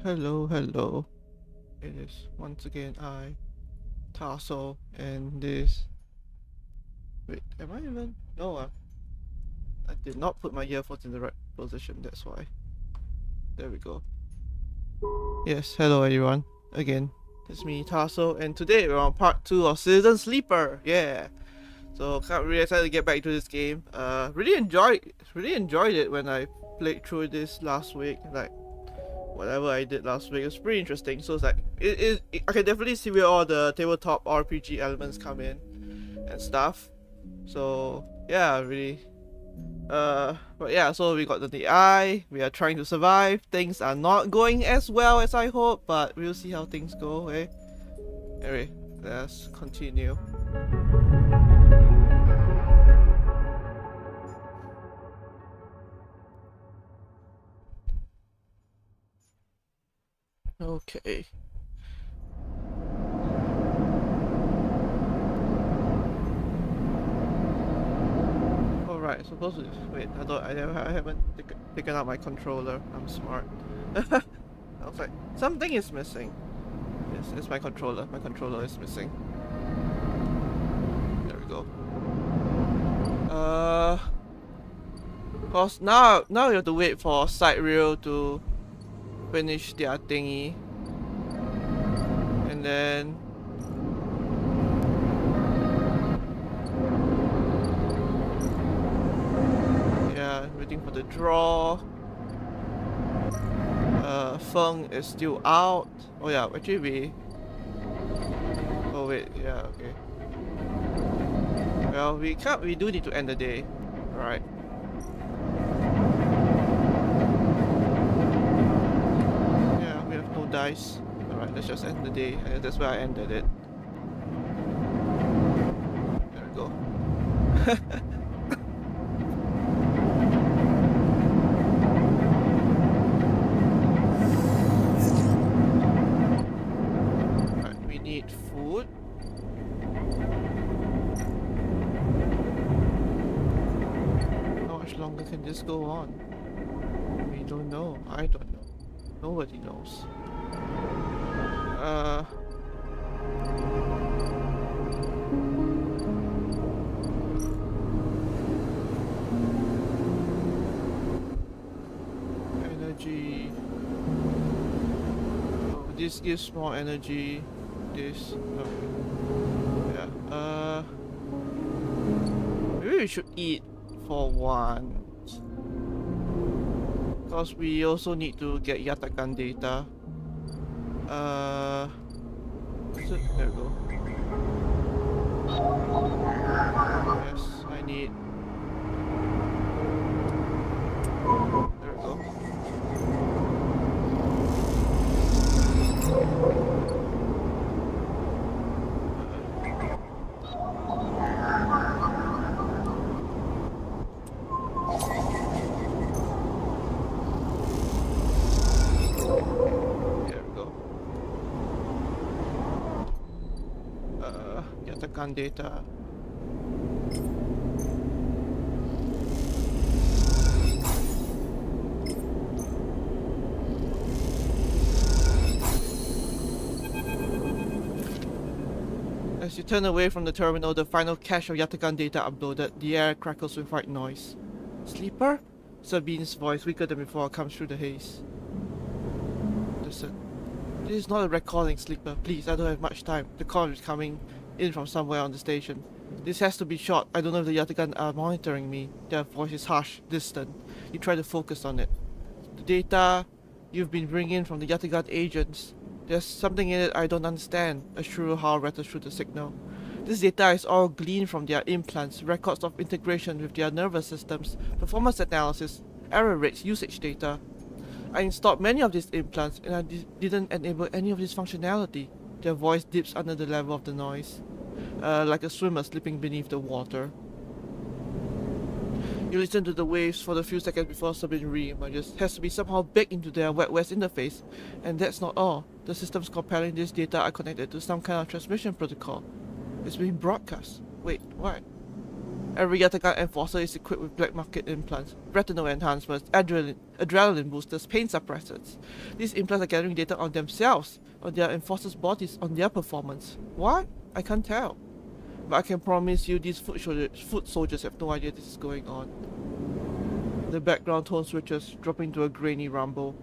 Hello, hello. It is once again I, Tasso, and this. Wait, am I even? No, I did not put my earphones in the right position, that's why. There we go. Yes, hello everyone. Again, it's me, Tasso, and today we're on part 2 of Citizen Sleeper. Yeah. So, really excited to get back to this game. Really enjoyed it when I played through this last week. Like, whatever I did last week, it was pretty interesting. So it's like I can definitely see where all the tabletop RPG elements come in and stuff. So yeah, really. But yeah, so we got the AI. We are trying to survive. Things are not going as well as I hope, but we'll see how things go. Eh? Anyway, let's continue. Okay. Alright, supposed to wait. I haven't taken out my controller. I'm smart. I was like, something is missing. Yes, it's my controller. My controller is missing. There we go. Cause now you have to wait for side rail to finish their thingy. And then yeah, waiting for the draw. Feng is still out. Oh yeah, actually we... Oh wait, yeah, okay. Well, we do need to end the day. Alright. Yeah, we have no dice. Alright, let's just end the day. And that's where I ended it. There we go. Food. How much longer can this go on? We don't know. I don't know. Nobody knows. Energy. Oh, this gives more energy. This. Yeah. Maybe we should eat for once. Because we also need to get Yatakan data. So, there we go. Yes, I need. There we go. Yatakan data. As you turn away from the terminal, the final cache of Yatakan data uploaded. The air crackles with white noise. Sleeper? Sabine's voice, weaker than before, comes through the haze. Listen. This is not a recording, Sleeper. Please, I don't have much time. The call is coming in from somewhere on the station. This has to be short. I don't know if the Yatagan are monitoring me. Their voice is harsh, distant. You try to focus on it. The data you've been bringing from the Yatagan agents. There's something in it I don't understand. A shrill howl rattles through the signal. This data is all gleaned from their implants, records of integration with their nervous systems, performance analysis, error rates, usage data. I installed many of these implants and I didn't enable any of this functionality. Their voice dips under the level of the noise, like a swimmer slipping beneath the water. You listen to the waves for the few seconds before Sabine re-emerges. Has to be somehow baked into their Wet West interface. And that's not all. The systems compelling this data are connected to some kind of transmission protocol. It's being broadcast. Wait, what? Every Yatakan enforcer is equipped with black market implants, retinal enhancements, adrenaline boosters, pain suppressors. These implants are gathering data on themselves, on their enforcers' bodies, on their performance. What? I can't tell. But I can promise you these foot soldiers have no idea this is going on. The background tone switches, dropping to a grainy rumble.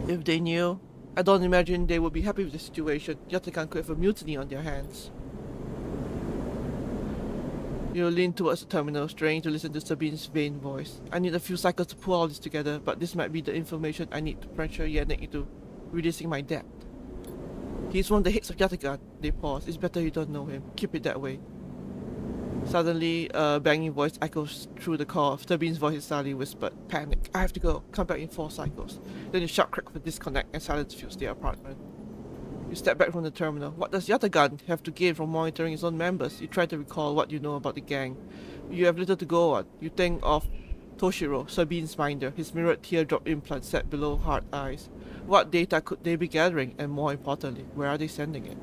If they knew, I don't imagine they would be happy with the situation. Yatakan could have a mutiny on their hands. You lean towards the terminal, straining to listen to Sabine's vain voice. I need a few cycles to pull all this together, but this might be the information I need to pressure Yannick into reducing my debt. He's one of the heads of Yatagan. They pause. It's better you don't know him. Keep it that way. Suddenly, a banging voice echoes through the call. Sabine's voice is suddenly whispered. Panic. I have to go. Come back in 4 cycles. Then a sharp crack of a disconnect and silence fills the apartment. You step back from the terminal. What does Yatagan have to gain from monitoring his own members? You try to recall what you know about the gang. You have little to go on. You think of Toshiro, Sabine's minder, his mirrored teardrop implant set below hard eyes. What data could they be gathering? And more importantly, where are they sending it?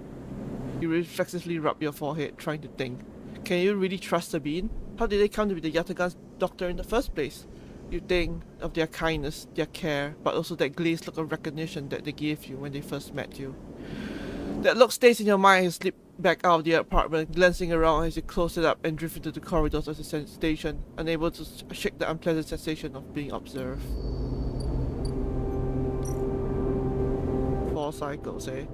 You reflexively rub your forehead, trying to think. Can you really trust Sabine? How did they come to be the Yatagan's doctor in the first place? You think of their kindness, their care, but also that glazed look of recognition that they gave you when they first met you. That look stays in your mind as you slip back out of the apartment, glancing around as you close it up and drift into the corridors of the station, unable to shake the unpleasant sensation of being observed. 4 cycles, eh?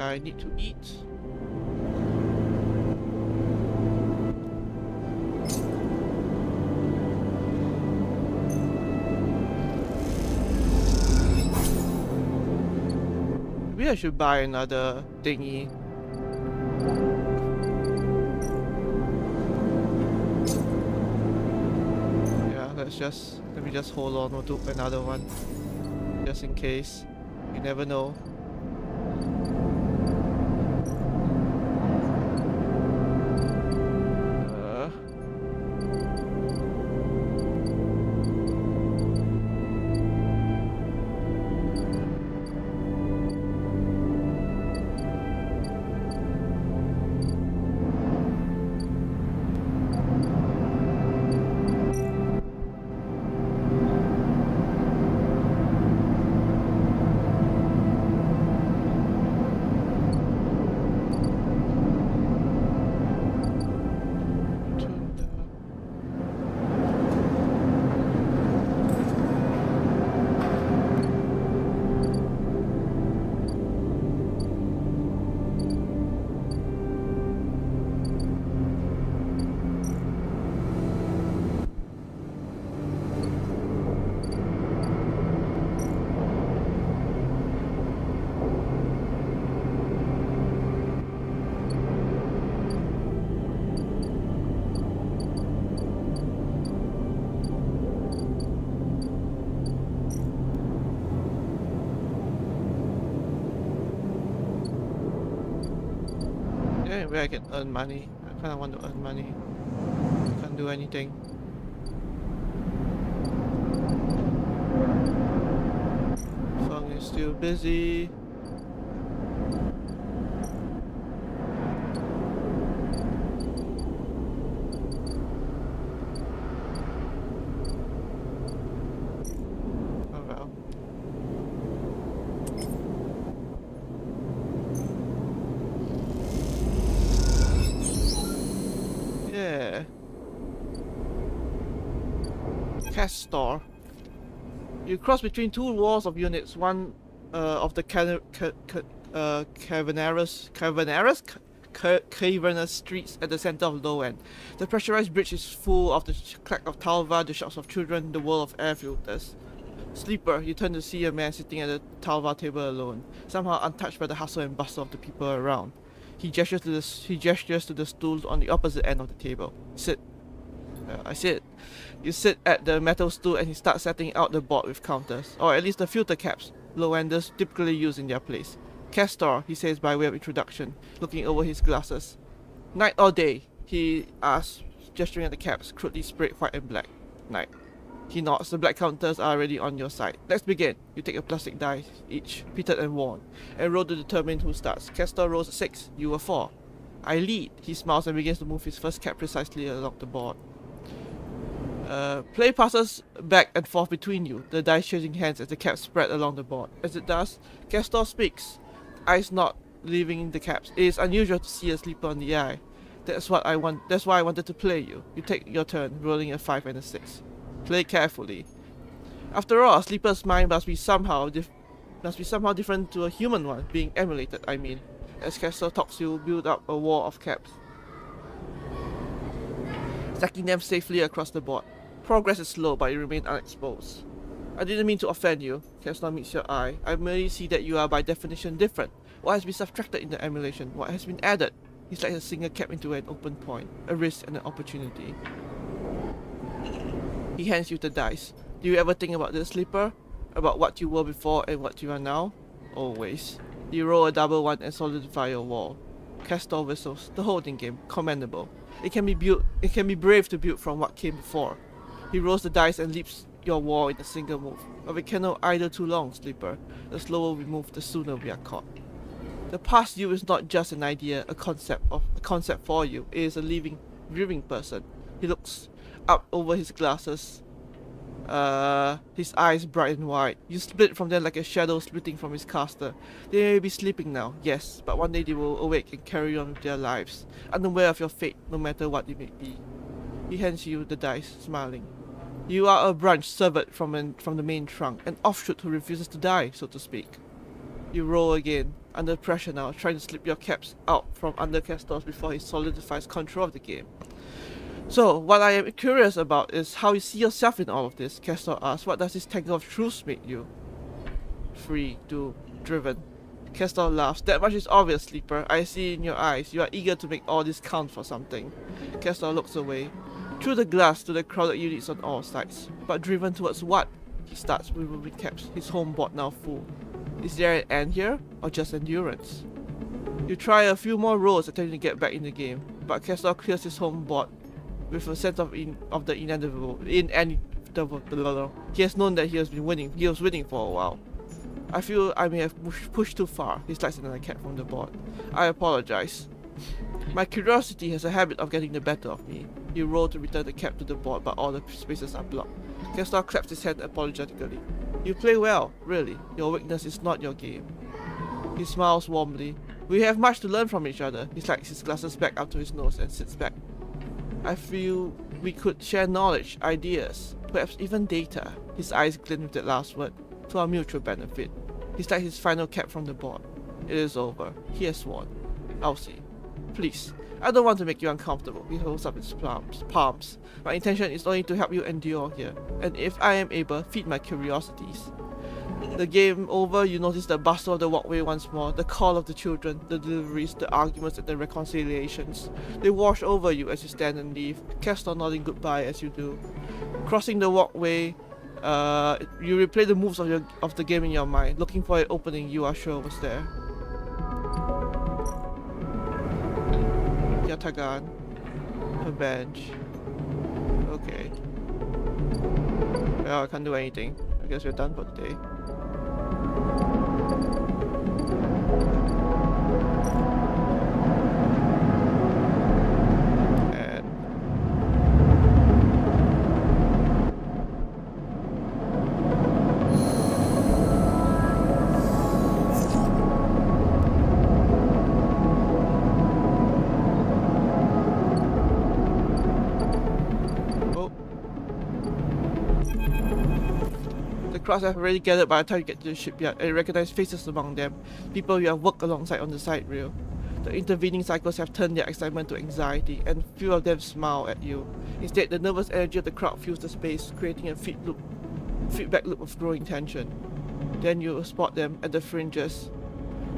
I need to eat. Maybe I should buy another thingy. Yeah, let me just hold on or do another one. Just in case. You never know. Yeah, where I can earn money. I kinda want to earn money. Can't do anything. Phone is still busy. Oh well. Yeah. Cash store. You cross between two walls of units, one of the cavernous streets at the center of low end. The pressurized bridge is full of the clack of talva, the shouts of children, the whir of air filters. Sleeper, you turn to see a man sitting at the talva table alone, somehow untouched by the hustle and bustle of the people around. He gestures to the stools on the opposite end of the table. Sit. I sit. You sit at the metal stool and he starts setting out the board with counters, or at least the filter caps low-enders typically use in their place. Castor, he says by way of introduction, looking over his glasses. Night or day? He asks, gesturing at the caps, crudely sprayed white and black. Night. He nods. The black counters are already on your side. Let's begin. You take a plastic die, each, pitted and worn, and roll to determine who starts. Castor rolls a 6. You a 4. I lead. He smiles and begins to move his first cap precisely along the board. Play passes back and forth between you, the dice changing hands as the caps spread along the board. As it does, Castor speaks, eyes not leaving the caps. It is unusual to see a sleeper on the eye. That's why I wanted to play you. You take your turn, rolling a 5 and a 6. Play carefully. After all, a sleeper's mind must be somehow different to a human one, being emulated, I mean. As Castor talks, you build up a wall of caps, stacking them safely across the board. Progress is slow, but you remain unexposed. I didn't mean to offend you. Castor meets your eye. I merely see that you are by definition different. What has been subtracted in the emulation? What has been added? It's like a single cap into an open point, a risk and an opportunity. He hands you the dice. Do you ever think about this, Sleeper? About what you were before and what you are now? Always. You roll a double one and solidify your wall. Castor whistles. The holding game. Commendable. It can be brave to build from what came before. He rolls the dice and leaps your wall in a single move. But we cannot idle too long, Sleeper. The slower we move, the sooner we are caught. The past you is not just an idea, a concept for you. It is a living, breathing person. He looks up over his glasses. His eyes bright and wide. You split from them like a shadow splitting from his caster. They may be sleeping now, yes, but one day they will awake and carry on with their lives, unaware of your fate, no matter what it may be. He hands you the dice, smiling. You are a branch severed from the main trunk, an offshoot who refuses to die, so to speak. You roll again, under pressure now, trying to slip your caps out from under Castor's before he solidifies control of the game. So, what I am curious about is how you see yourself in all of this. Castor asks, what does this tangle of truths make you? Free, driven. Castor laughs. That much is obvious, Sleeper. I see in your eyes. You are eager to make all this count for something. Castor looks away, through the glass to the crowded units on all sides. But driven towards what? He starts removing caps, his home board now full. Is there an end here, or just endurance? You try a few more rolls attempting to get back in the game, but Castor clears his home board with a sense of the inevitable. He has known that he was winning for a while. I feel I may have pushed too far. He slides another cap from the board. I apologize. My curiosity has a habit of getting the better of me. You roll to return the cap to the board, but all the spaces are blocked. Castor claps his hand apologetically. You play well, really. Your weakness is not your game. He smiles warmly. We have much to learn from each other. He slides his glasses back up to his nose and sits back. I feel we could share knowledge, ideas, perhaps even data. His eyes glint with that last word. To our mutual benefit. He slides his final cap from the board. It is over. He has won. I'll see. Please. I don't want to make you uncomfortable. He holds up his palms. My intention is only to help you endure here, and if I am able, feed my curiosities. The game over, you notice the bustle of the walkway once more, the call of the children, the deliveries, the arguments and the reconciliations. They wash over you as you stand and leave, Castor nodding goodbye as you do. Crossing the walkway, you replay the moves of the game in your mind, looking for an opening you are sure was there. Yatagan. A bench. Okay. Well, I can't do anything. I guess we're done for the day. Crowds have already gathered by the time you get to the shipyard, and you recognize faces among them, people you have worked alongside on the side rail. The intervening cycles have turned their excitement to anxiety, and few of them smile at you. Instead, the nervous energy of the crowd fills the space, creating a feedback loop of growing tension. Then you spot them at the fringes.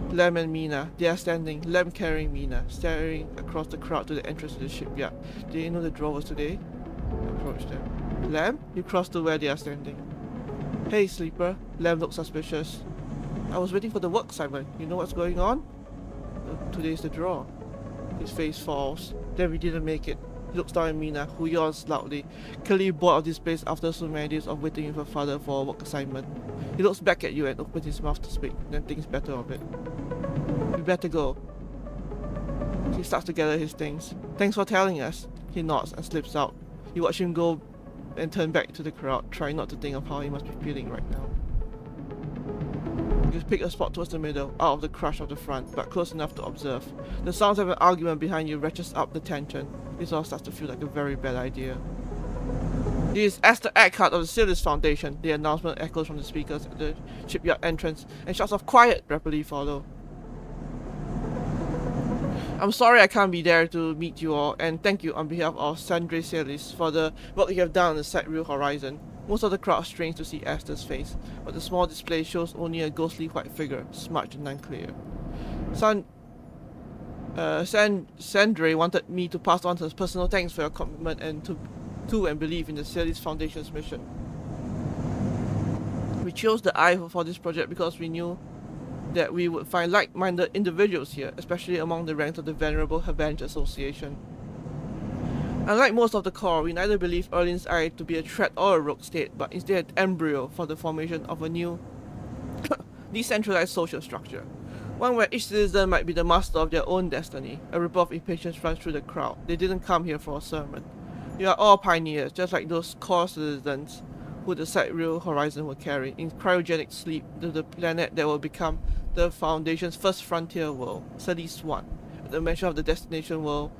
Lem and Mina, they are standing, Lem carrying Mina, staring across the crowd to the entrance to the shipyard. Do you know the draw was today? Approach them. Lem, you cross to where they are standing. Hey, Sleeper. Lem looks suspicious. I was waiting for the work assignment. You know what's going on? Today's the draw. His face falls. Then we didn't make it. He looks down at Mina, who yawns loudly, clearly bored of this place after so many days of waiting with her father for a work assignment. He looks back at you and opens his mouth to speak, then thinks better of it. We better go. He starts to gather his things. Thanks for telling us. He nods and slips out. You watch him go and turn back to the crowd, trying not to think of how he must be feeling right now. You pick a spot towards the middle, out of the crush of the front, but close enough to observe. The sounds of an argument behind you ratchets up the tension. This all starts to feel like a very bad idea. This is Esther Eckhart of the Silas Foundation. The announcement echoes from the speakers at the shipyard entrance, and shouts of quiet rapidly follow. I'm sorry I can't be there to meet you all, and thank you on behalf of Sandre Salis for the work you have done on the sidereal horizon. Most of the crowd strains to see Esther's face, but the small display shows only a ghostly white figure, smudged and unclear. Sandre wanted me to pass on his personal thanks for your commitment and to and believe in the Celis Foundation's mission. We chose the Eye for this project because we knew that we would find like-minded individuals here, especially among the ranks of the venerable Havenge Association. Unlike most of the core, we neither believe Erlin's Eye to be a threat or a rogue state, but instead an embryo for the formation of a new decentralized social structure. One where each citizen might be the master of their own destiny. A ripple of impatience runs through the crowd. They didn't come here for a sermon. You are all pioneers, just like those core citizens who the sidereal horizon will carry in cryogenic sleep to the planet that will become the Foundation's first frontier world, Celis 1. At the mention of the destination world,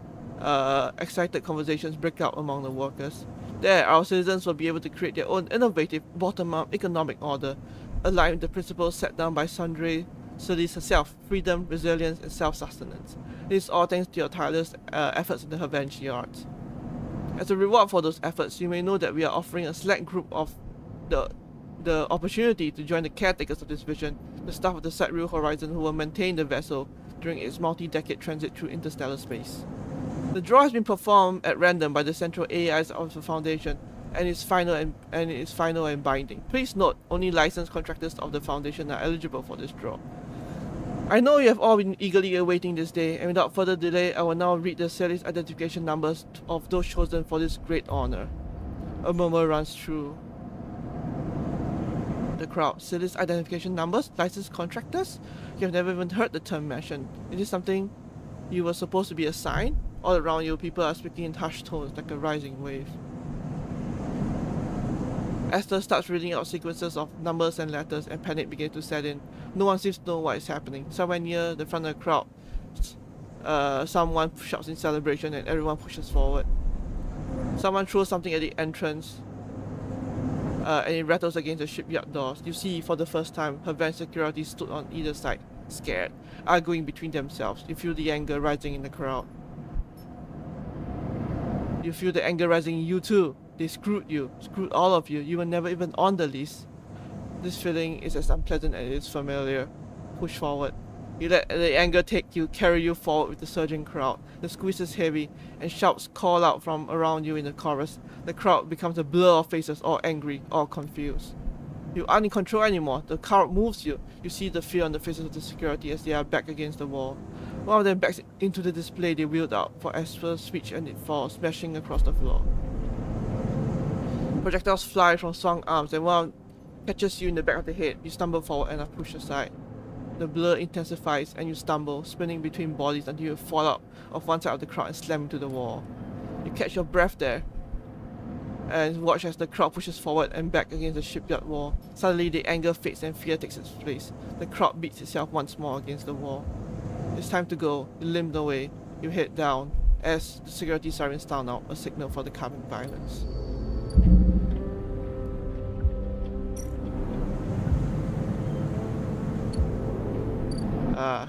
excited conversations break out among the workers. There, our citizens will be able to create their own innovative bottom-up economic order, aligned with the principles set down by Sandre Celis herself: freedom, resilience, and self-sustenance. This is all thanks to your tireless efforts in the Havenge yards. As a reward for those efforts, you may know that we are offering a select group of the opportunity to join the caretakers of this vision, the staff of the sidereal horizon who will maintain the vessel during its multi-decade transit through interstellar space. The draw has been performed at random by the central AIs of the Foundation and is final and binding. Please note, only licensed contractors of the Foundation are eligible for this draw. I know you have all been eagerly awaiting this day, and without further delay, I will now read the Celis identification numbers of those chosen for this great honor. A murmur runs through the crowd. Celis identification numbers? Licensed contractors? You have never even heard the term mentioned. Is this something you were supposed to be assigned? All around you, people are speaking in hushed tones like a rising wave. Esther starts reading out sequences of numbers and letters, and panic begins to set in. No one seems to know what is happening. Somewhere near the front of the crowd, someone shouts in celebration and everyone pushes forward. Someone throws something at the entrance, and it rattles against the shipyard doors. You see, for the first time, Havenge security stood on either side, scared, arguing between themselves. You feel the anger rising in the crowd. You feel the anger rising in you too. They screwed you, screwed all of you. You were never even on the list. This feeling is as unpleasant as it is familiar. Push forward. You let the anger take you, carry you forward with the surging crowd. The squeeze is heavy, and shouts call out from around you in the chorus. The crowd becomes a blur of faces, all angry, all confused. You aren't in control anymore. The crowd moves you. You see the fear on the faces of the security as they are back against the wall. One of them backs into the display they wheeled out for Esper's speech, and it falls, smashing across the floor. Projectiles fly from swung arms, and one catches you in the back of the head. You stumble forward and are pushed aside. The blur intensifies, and you stumble, spinning between bodies until you fall out of one side of the crowd and slam into the wall. You catch your breath there, and watch as the crowd pushes forward and back against the shipyard wall. Suddenly, the anger fades and fear takes its place. The crowd beats itself once more against the wall. It's time to go. You limp away. You head down as the security sirens sound out, a signal for the coming violence.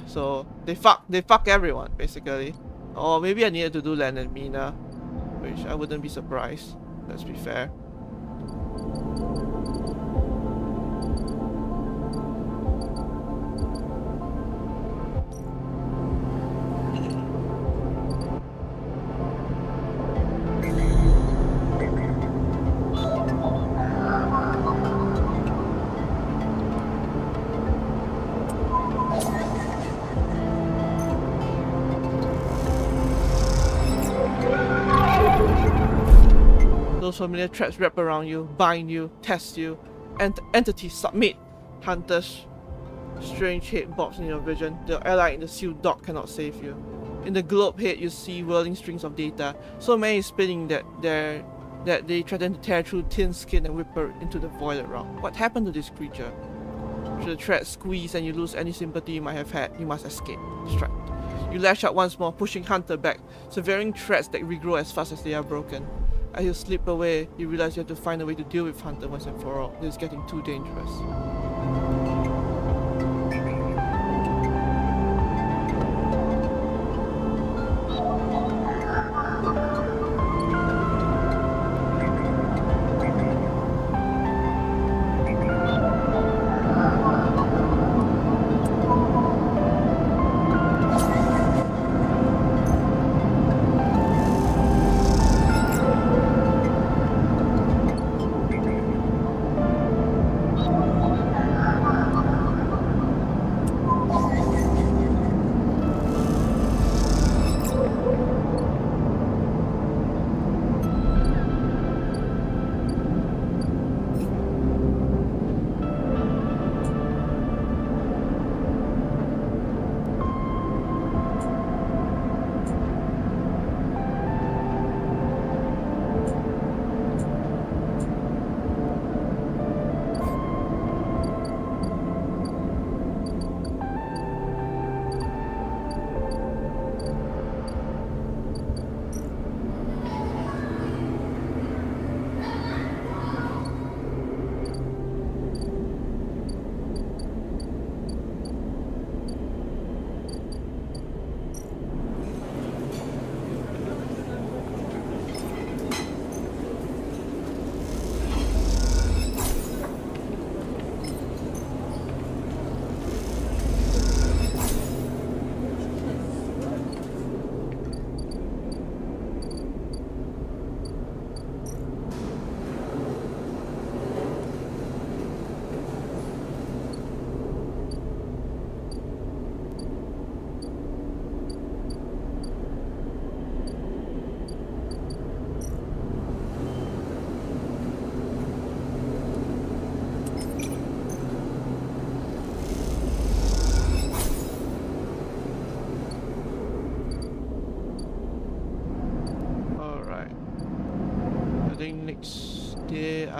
So they fuck everyone basically. Or maybe I needed to do Len and Mina, which I wouldn't be surprised. Let's be fair. Those familiar traps wrap around you, bind you, test you, and entities submit. Hunters, strange head bobs in your vision. The ally in the sealed dock cannot save you. In the globe head, you see whirling strings of data, so many spinning that they threaten to tear through thin skin and whipper into the void around. What happened to this creature? Should the thread squeeze and you lose any sympathy you might have had, you must escape. Strike. You lash out once more, pushing Hunter back, severing threads that regrow as fast as they are broken. As you slip away, you realize you have to find a way to deal with Hunter once and for all. It is getting too dangerous.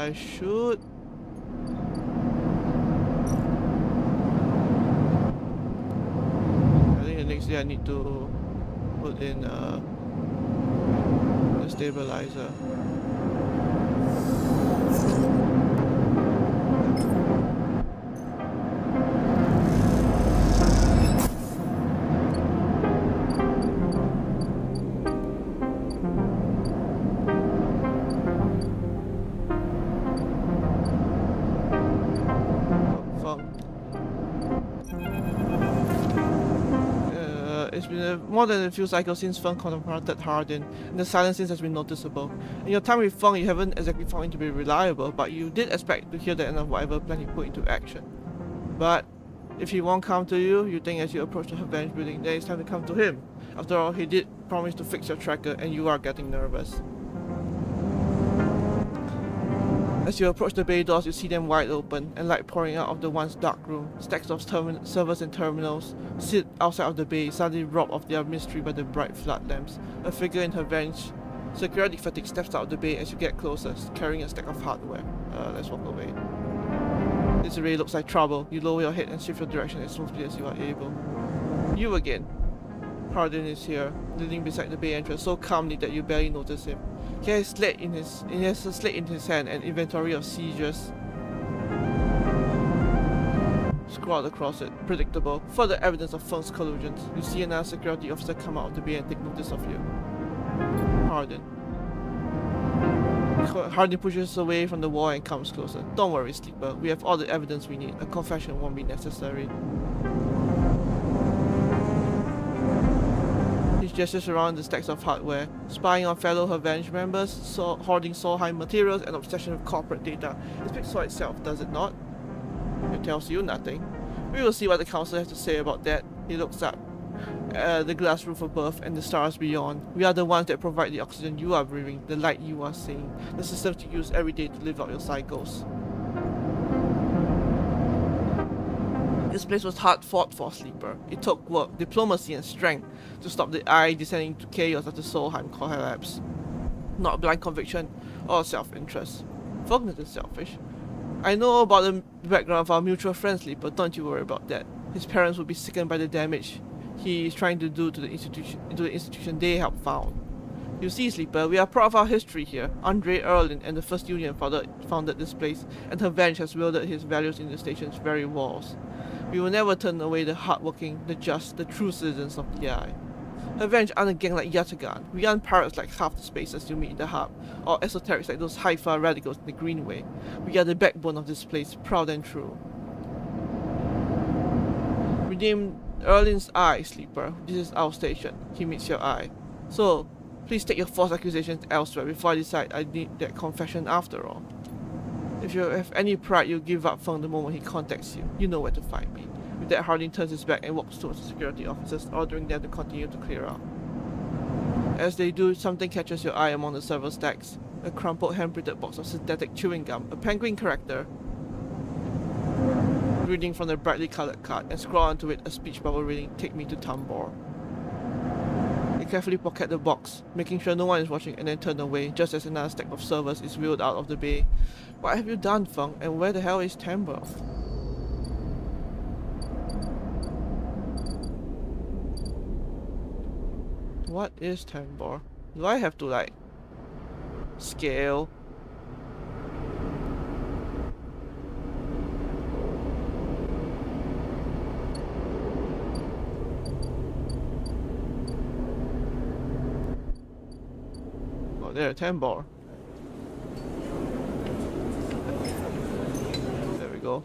I should. I think the next day I need to put in the stabilizer. It's been more than a few cycles since Feng confronted Hardin, and the silence since has been noticeable. In your time with Feng, you haven't exactly found him to be reliable, but you did expect to hear the end of whatever plan he put into action. But if he won't come to you, you think as you approach the Avenge building, then it's time to come to him. After all, he did promise to fix your tracker, and you are getting nervous. As you approach the bay doors, you see them wide open, and light pouring out of the once dark room. Stacks of servers and terminals sit outside of the bay, suddenly robbed of their mystery by the bright flood lamps. A figure in Avenge security fatigue steps out of the bay as you get closer, carrying a stack of hardware. Let's walk away. This array looks like trouble. You lower your head and shift your direction as smoothly as you are able. You again. Hardin is here, kneeling beside the bay entrance so calmly that you barely notice him. He has a slate in his hand, an inventory of seizures scrawled across it. Predictable. Further evidence of Feng's collusions. You see another security officer come out of the bay and take notice of you. Hardin. Hardin pushes away from the wall and comes closer. Don't worry, Sleeper. We have all the evidence we need. A confession won't be necessary. He gestures around the stacks of hardware, spying on fellow Avenge members, hoarding Solheim materials, and obsession with corporate data. It speaks for itself, does it not? It tells you nothing. We will see what the council has to say about that. He looks up. The glass roof above and the stars beyond. We are the ones that provide the oxygen you are breathing, the light you are seeing, the systems you use every day to live out your cycles. This place was hard fought for, Sleeper. It took work, diplomacy, and strength to stop the Eye descending to chaos after Solheim collapse. Not blind conviction or self-interest. Fognet is selfish. I know about the background of our mutual friend, Sleeper. Don't you worry about that. His parents would be sickened by the damage he is trying to do to the institution they helped found. You see, Sleeper, we are proud of our history here. Andre Erlin and the First Union founded this place, and Avenge has wielded his values in the station's very walls. We will never turn away the hardworking, the just, the true citizens of the Eye. Avenge aren't a gang like Yatagan. We aren't pirates like half the spaces you meet in the hub, or esoterics like those hi-fi radicals in the Greenway. We are the backbone of this place, proud and true. We named Erlin's Eye, Sleeper. This is our station. He meets your eye. So, please take your false accusations elsewhere before I decide I need that confession after all. If you have any pride, you'll give up Feng the moment he contacts you. You know where to find me. With that, Hardin turns his back and walks towards the security officers, ordering them to continue to clear out. As they do, something catches your eye among the several stacks. A crumpled hand-printed box of synthetic chewing gum, a penguin character reading from the brightly colored card, and scrawl onto it a speech bubble reading, "Take me to Tambor." You carefully pocket the box, making sure no one is watching, and then turn away, just as another stack of servers is wheeled out of the bay. What have you done, Feng? And where the hell is Tambor? What is Tambor? Do I have to, like, scale? Oh, there, Tambor. There we go.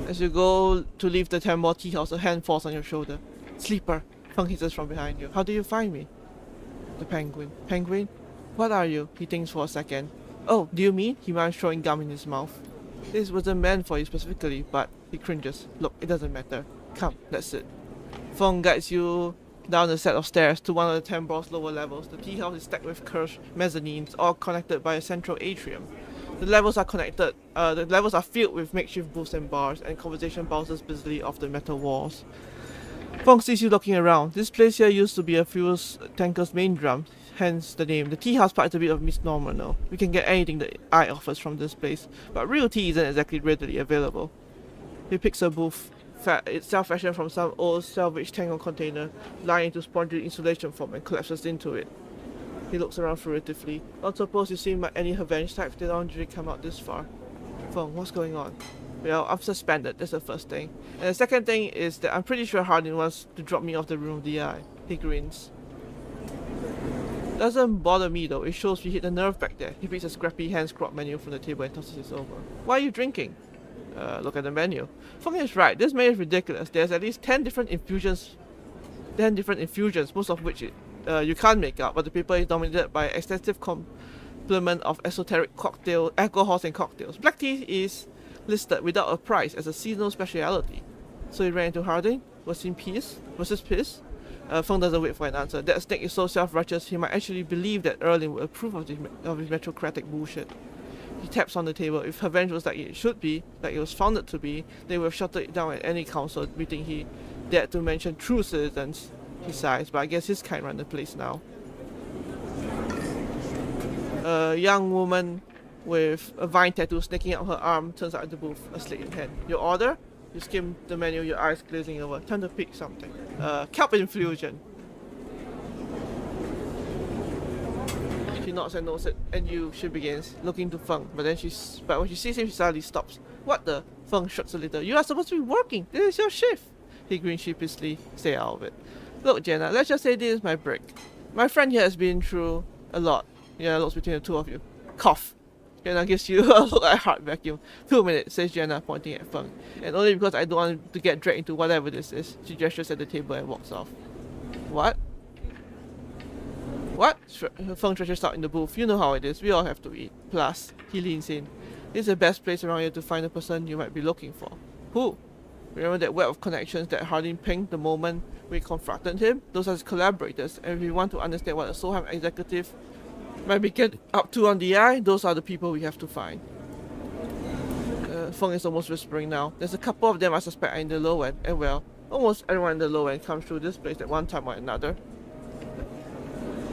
As you go to leave the Tambor tea house, a hand falls on your shoulder. Sleeper, Feng hisses from behind you. How do you find me? The penguin. Penguin? What are you? He thinks for a second. Oh, do you mean? He mumbles, throwing gum in his mouth. This wasn't meant for you specifically, but he cringes. Look, it doesn't matter. Come, let's sit. Feng guides you down a set of stairs to one of the Tambor's lower levels. The tea house is stacked with curved mezzanines, all connected by a central atrium. The levels are filled with makeshift booths and bars, and conversation bounces busily off the metal walls. Feng sees you looking around. This place here used to be a fuel tanker's main drum. hence the name. The tea house part is a bit of a misnomer now. We can get anything the eye offers from this place, but real tea isn't exactly readily available. He picks a booth. It's self-fashioned from some old salvage tank or container, lying into spongy insulation foam and collapses into it. He looks around furtively. Don't suppose you've seen any Revenge types. They don't usually come out this far. Feng, what's going on? Well, I'm suspended, that's the first thing. And the second thing is that I'm pretty sure Hardin wants to drop me off the room of the eye. He grins. Doesn't bother me though, it shows we hit a nerve back there. He picks a scrappy hand-scrolled menu from the table and tosses it over. Why are you drinking? Look at the menu. Feng is right, this menu is ridiculous. There's at least 10 different infusions, most of which you can't make out, but the paper is dominated by an extensive complement of esoteric alcohols and cocktails. Black tea is listed without a price as a seasonal speciality. So he ran into Harding? Was he pissed? Feng doesn't wait for an answer. That snake is so self-righteous he might actually believe that Erling would approve of his meritocratic bullshit. He taps on the table. If Revenge was like it should be, like it was founded to be, they would have shut it down at any council meeting he dared to mention true citizens. He sighs, but I guess his kind run the place now. A young woman with a vine tattoo snaking out her arm turns out at the booth, a slate in hand. Your order? You skim the menu, your eyes glazing over. Time to pick something. Kelp infusion. She nods and knows it, and she begins, looking to Feng. But when she sees him, she suddenly stops. What the? Feng shrugs a little. You are supposed to be working. This is your shift. He grins sheepishly. Stay out of it. Look, Jenna, let's just say this is my break. My friend here has been through a lot. Yeah, looks between the two of you. Cough. Jenna gives you a look like a heart vacuum. 2 minutes, says Jenna, pointing at Feng. And only because I don't want to get dragged into whatever this is. She gestures at the table and walks off. What? What? Feng stretches out in the booth. You know how it is. We all have to eat. Plus, he leans in. This is the best place around here to find the person you might be looking for. Who? Remember that web of connections that Hardin pinged the moment we confronted him? Those are his collaborators, and if we want to understand what a Solheim executive might be get up to on the eye, those are the people we have to find. Feng is almost whispering now. There's a couple of them I suspect are in the low end, and well, almost everyone in the low end comes through this place at one time or another.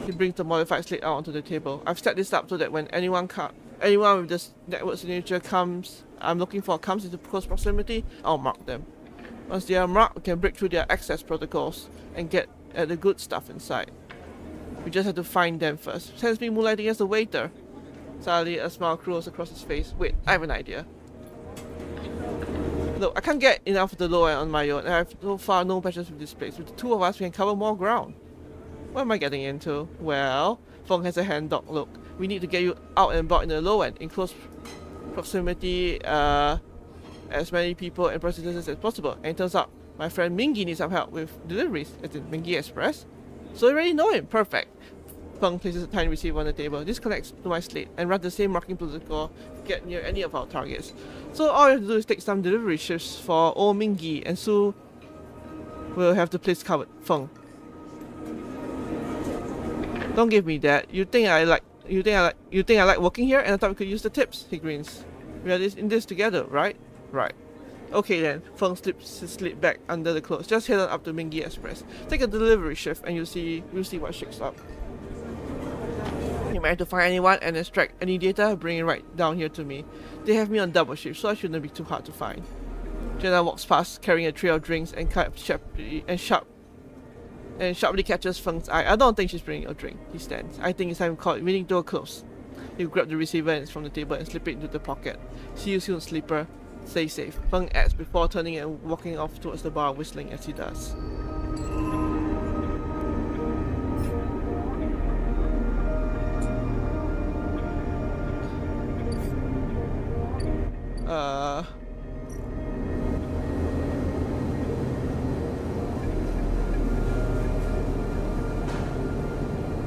He brings the modified slate out onto the table. I've set this up so that when anyone with this network signature I'm looking for comes into close proximity, I'll mark them. Once they are marked, we can break through their access protocols and get at the good stuff inside. We just have to find them first. Sends me moonlighting as a waiter. Suddenly, a smile curls across his face. Wait, I have an idea. Look, I can't get enough of the low end on my own, and I have so far no passions with this place. With the two of us, we can cover more ground. What am I getting into? Well, Feng has a hand-dog look. We need to get you out and about in the low end, in close proximity, as many people and prostitutes as possible. And it turns out, my friend Mingy needs some help with deliveries, as in Mingy Express. So you already know him. Perfect. Feng places a tiny receiver on the table. This connects to my slate and runs the same marking protocol to get near any of our targets. So all you have to do is take some delivery shifts for old Mingy, and so we'll have the place covered. Feng. Don't give me that. You think I like working here, and I thought we could use the tips. He grins. We are in this together, right? Right. Okay then. Feng slips his slip back under the clothes. Just head on up to Mingy Express. Take a delivery shift, and we'll see what shakes up. You manage to find anyone and extract any data, bring it right down here to me. They have me on double shift, so I shouldn't be too hard to find. Jenna walks past, carrying a tray of drinks, and sharply catches Feng's eye. I don't think she's bringing a drink. He stands. I think it's time to call it meeting door close. He grabs the receiver and from the table and slip it into the pocket. See you soon, sleeper. Stay safe. Feng adds before turning and walking off towards the bar, whistling as he does.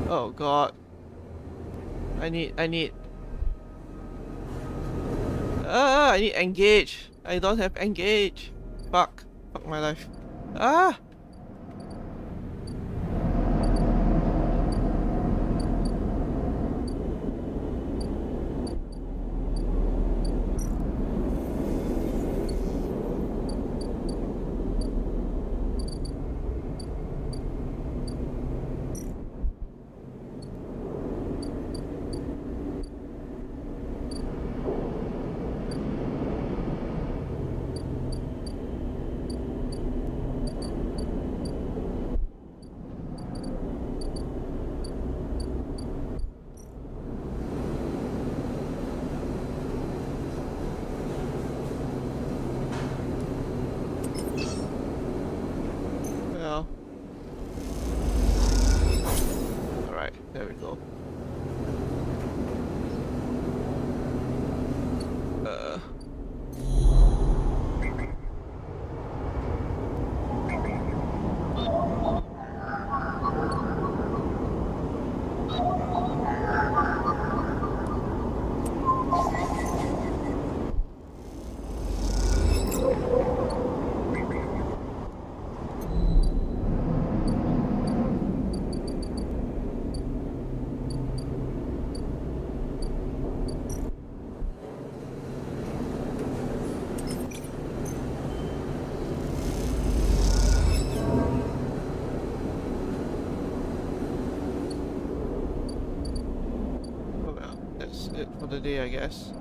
Oh god. I need engage. I don't have engage. Fuck my life. Ah! it for the day, I guess.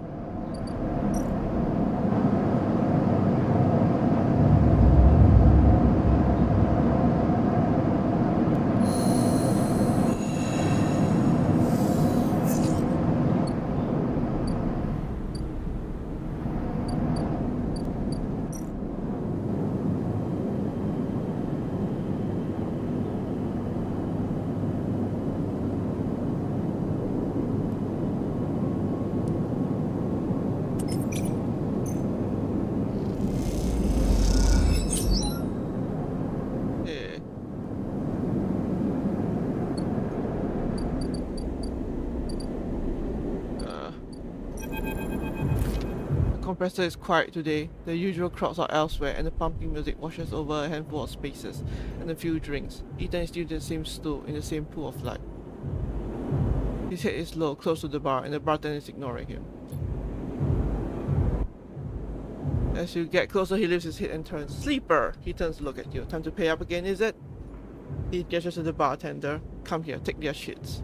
The compressor is quiet today. The usual crowds are elsewhere, and the pumping music washes over a handful of spaces and a few drinks. Ethan is still in the same stool in the same pool of light. His head is low, close to the bar, and the bartender is ignoring him. As you get closer, he lifts his head and turns. Sleeper! He turns to look at you. Time to pay up again, is it? He gestures to the bartender. Come here, take their shits.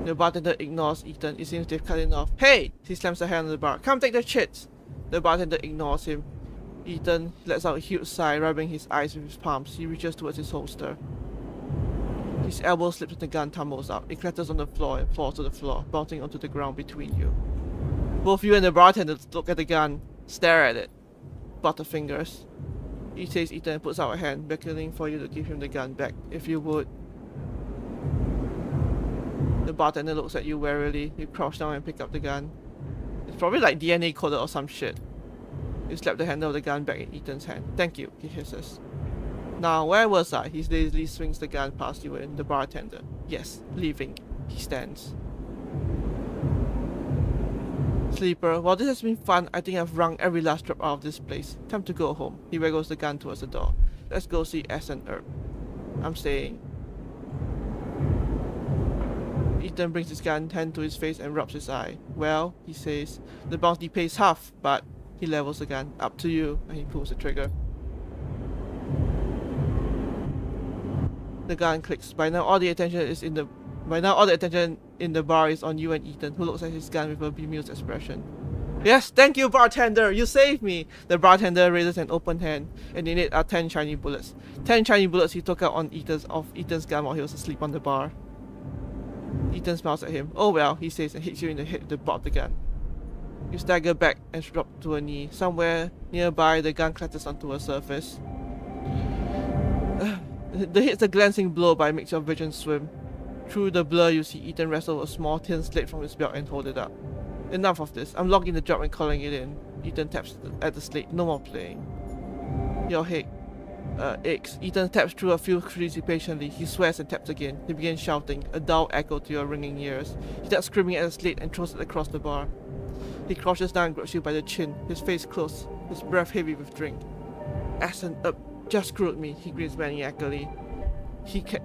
The bartender ignores Ethan. It seems they've cut it off. Hey! He slams a hand on the bar. Come take the shits! The bartender ignores him. Ethan lets out a huge sigh, rubbing his eyes with his palms. He reaches towards his holster. His elbow slips and the gun tumbles out. It clatters on the floor and falls to the floor, bouncing onto the ground between you. Both you and the bartender look at the gun, stare at it. Butterfingers. He says Ethan and puts out a hand, beckoning for you to give him the gun back, if you would. The bartender looks at you warily. You crouch down and pick up the gun. It's probably like DNA coded or some shit. You slap the handle of the gun back in Ethan's hand. Thank you, he hisses. Now, where was I? He lazily swings the gun past you and the bartender. Yes, leaving. He stands. Sleeper, while this has been fun, I think I've wrung every last drop out of this place. Time to go home. He waggles the gun towards the door. Let's go see S and Herb. I'm staying. Ethan brings his gun hand to his face and rubs his eye. Well, he says, the bounty pays half, but he levels the gun. Up to you, and he pulls the trigger. The gun clicks. By now all the attention in the bar is on you and Ethan, who looks at his gun with a bemused expression. Yes, thank you, bartender! You saved me! The bartender raises an open hand, and in it are 10 shiny bullets. 10 shiny bullets he took out on Ethan's gun while he was asleep on the bar. Ethan smiles at him. Oh well, he says, and hits you in the head with the butt of the gun. You stagger back and drop to a knee. Somewhere nearby, the gun clatters onto a surface. The hit's a glancing blow, but it makes your vision swim. Through the blur, you see Ethan wrestle a small tin slate from his belt and hold it up. Enough of this. I'm logging the job and calling it in. Ethan taps at the slate. No more playing. Your head aches. Ethan taps through a few trees impatiently. He swears and taps again. He begins shouting, a dull echo to your ringing ears. He starts screaming at the slate and throws it across the bar. He crouches down and grabs you by the chin, his face close, his breath heavy with drink. Assen just screwed me, he grins maniacally.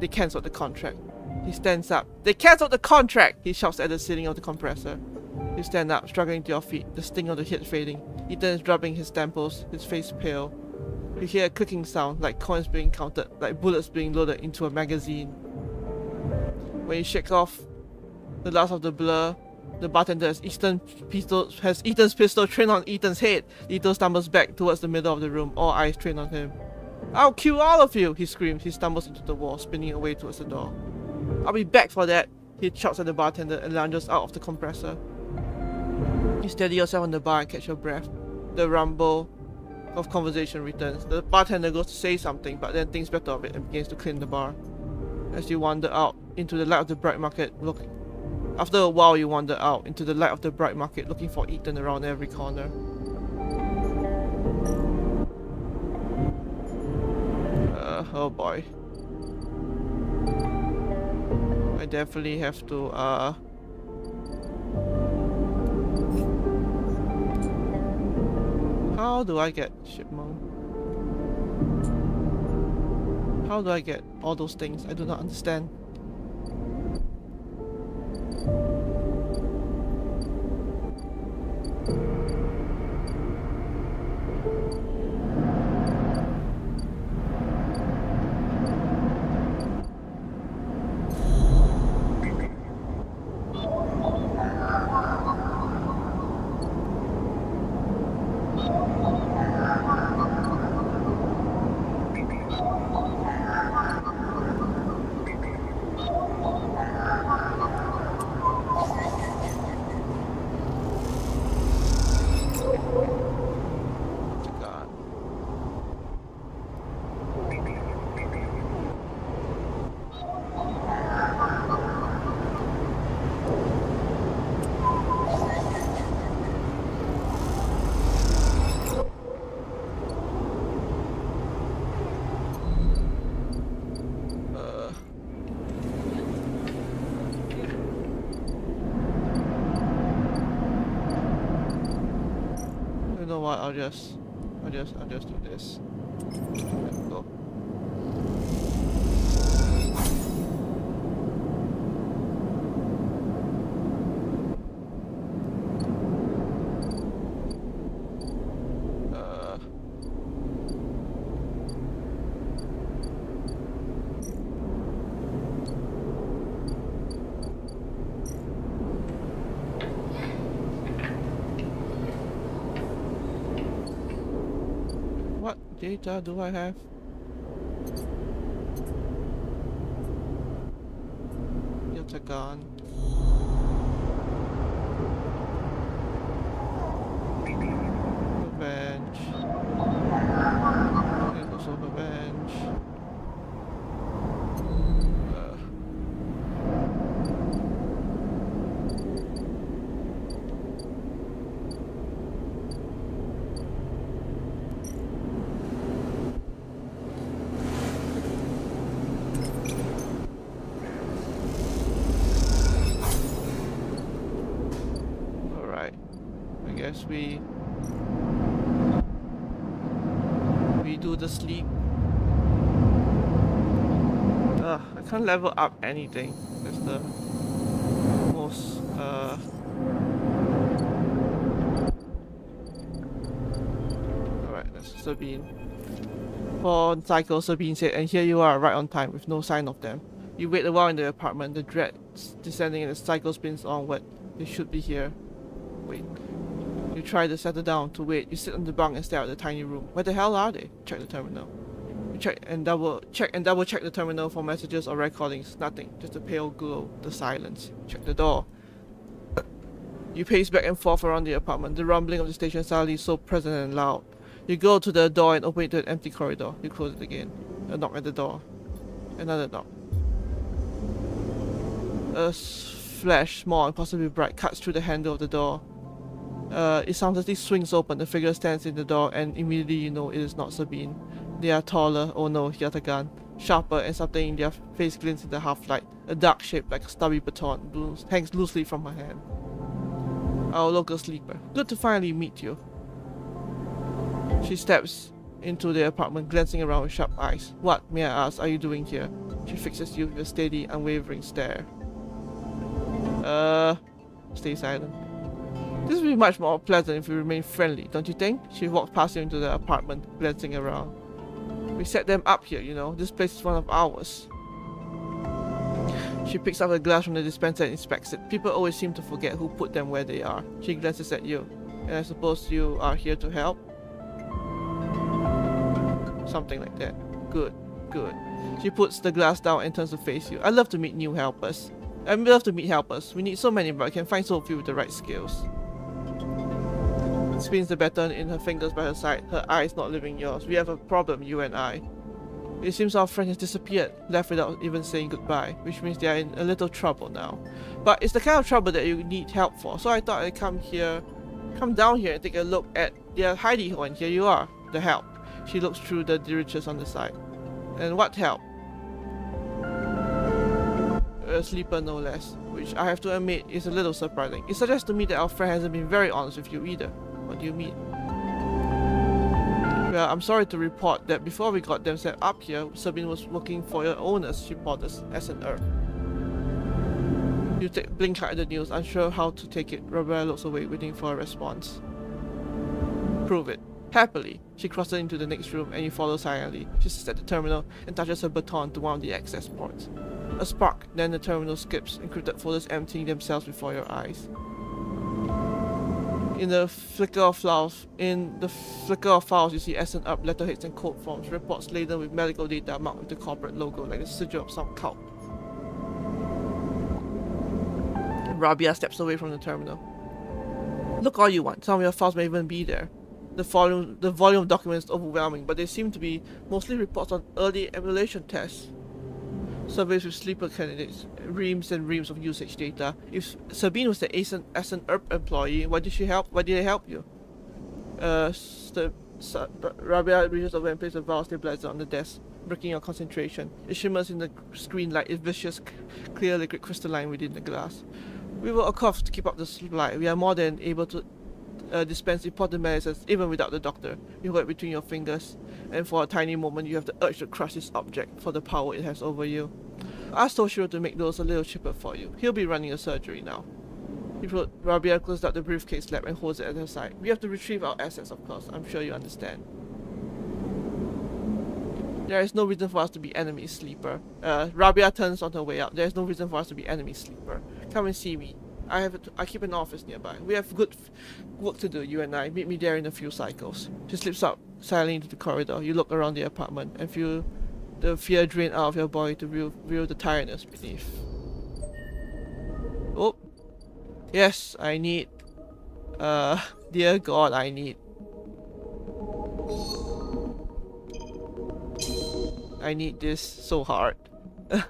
They cancelled the contract. He stands up. They cancelled the contract! He shouts at the ceiling of the compressor. You stand up, struggling to your feet, the sting of the hit fading. Ethan is rubbing his temples, his face pale. You hear a clicking sound, like coins being counted, like bullets being loaded into a magazine. When you shake off the last of the blur, the bartender has Ethan's pistol trained on Ethan's head. Ethan stumbles back towards the middle of the room, all eyes trained on him. I'll kill all of you, he screams. He stumbles into the wall, spinning away towards the door. I'll be back for that, he shouts at the bartender and lunges out of the compressor. You steady yourself on the bar and catch your breath. The rumble of conversation returns. The bartender goes to say something, but then thinks better of it and begins to clean the bar. As you wander out into the light of the bright market, after a while you wander out into the light of the bright market, looking for Ethan around every corner. Oh boy. I definitely have to, how do I get Shipmunk? How do I get all those things? I do not understand. what? I'll just do this. Let's go. What data do I have? Yet a gun. Revenge. There's also revenge. We do the sleep. I can't level up anything. That's the most Alright, that's Sabine. For Cycle, Sabine said, and here you are, right on time, with no sign of them. You wait a while in the apartment, the dread descending and the cycle spins onward. They should be here. Wait. You try to settle down, to wait. You sit on the bunk and stare at the tiny room. Where the hell are they? Check the terminal. You check and double check the terminal for messages or recordings. Nothing. Just a pale glow. The silence. Check the door. You pace back and forth around the apartment. The rumbling of the station suddenly so present and loud. You go to the door and open it to an empty corridor. You close it again. A knock at the door. Another knock. A flash, small and possibly bright, cuts through the handle of the door. It soundlessly swings open. The figure stands in the door, and immediately you know it is not Sabine. They are taller. Oh no, he has a gun. Sharper, and something in their face glints in the half-light. A dark shape like a stubby baton hangs loosely from her hand. Our local sleeper. Good to finally meet you. She steps into the apartment, glancing around with sharp eyes. What, may I ask, are you doing here? She fixes you with a steady, unwavering stare. Stay silent. This would be much more pleasant if we remain friendly, don't you think? She walks past you into the apartment, glancing around. We set them up here, you know. This place is one of ours. She picks up a glass from the dispenser and inspects it. People always seem to forget who put them where they are. She glances at you. And I suppose you are here to help? Something like that. Good, good. She puts the glass down and turns to face you. I love to meet new helpers. I love to meet helpers. We need so many, but I can find so few with the right skills. Spins the baton in her fingers by her side, her eyes not leaving yours. We have a problem, you and I. It seems our friend has disappeared, left without even saying goodbye, which means they are in a little trouble now. But it's the kind of trouble that you need help for, so I thought I'd come down here and take a look at their hidey hole, and here you are, the help. She looks through the riches on the side. And what help? A sleeper no less, which I have to admit is a little surprising. It suggests to me that our friend hasn't been very honest with you either. What do you mean? Well, I'm sorry to report that before we got them set up here, Sabine was working for your owners, she borders as an herb. You blink at the news, unsure how to take it. Roberta looks away, waiting for a response. Prove it. Happily, she crosses into the next room and you follow silently. She sits at the terminal and touches her baton to one of the access ports. A spark, then the terminal skips, encrypted folders emptying themselves before your eyes. In the flicker of files, you see S and UP letterheads and code forms, reports laden with medical data marked with the corporate logo like the sigil of some cult. Rabia steps away from the terminal. Look all you want, some of your files may even be there. The volume of documents is overwhelming, but they seem to be mostly reports on early emulation tests. Surveys with sleeper candidates, reams and reams of usage data. If Sabine was the as an ERP employee, why did they help you? Rabia reaches over and places a vial stabilizer on the desk, breaking your concentration. It shimmers in the screen light, its viscous, clear liquid crystalline within the glass. We will of course keep up the supply. We are more than able to dispense important medicines even without the doctor. You hold it between your fingers, and for a tiny moment you have the urge to crush this object for the power it has over you. Ask Toshiro to make those a little cheaper for you. He'll be running a surgery now. He put Rabia closed up the briefcase lap and holds it at her side. We have to retrieve our assets, of course. I'm sure you understand. There is no reason for us to be enemies, Sleeper. Rabia turns on her way out. There is no reason for us to be enemies, Sleeper. Come and see me. I keep an office nearby. We have good work to do, you and I. Meet me there in a few cycles. She slips out silently into the corridor. You look around the apartment and feel the fear drain out of your body to reveal the tiredness beneath. Oh. Yes, I need... dear God, I need... I need this so hard. There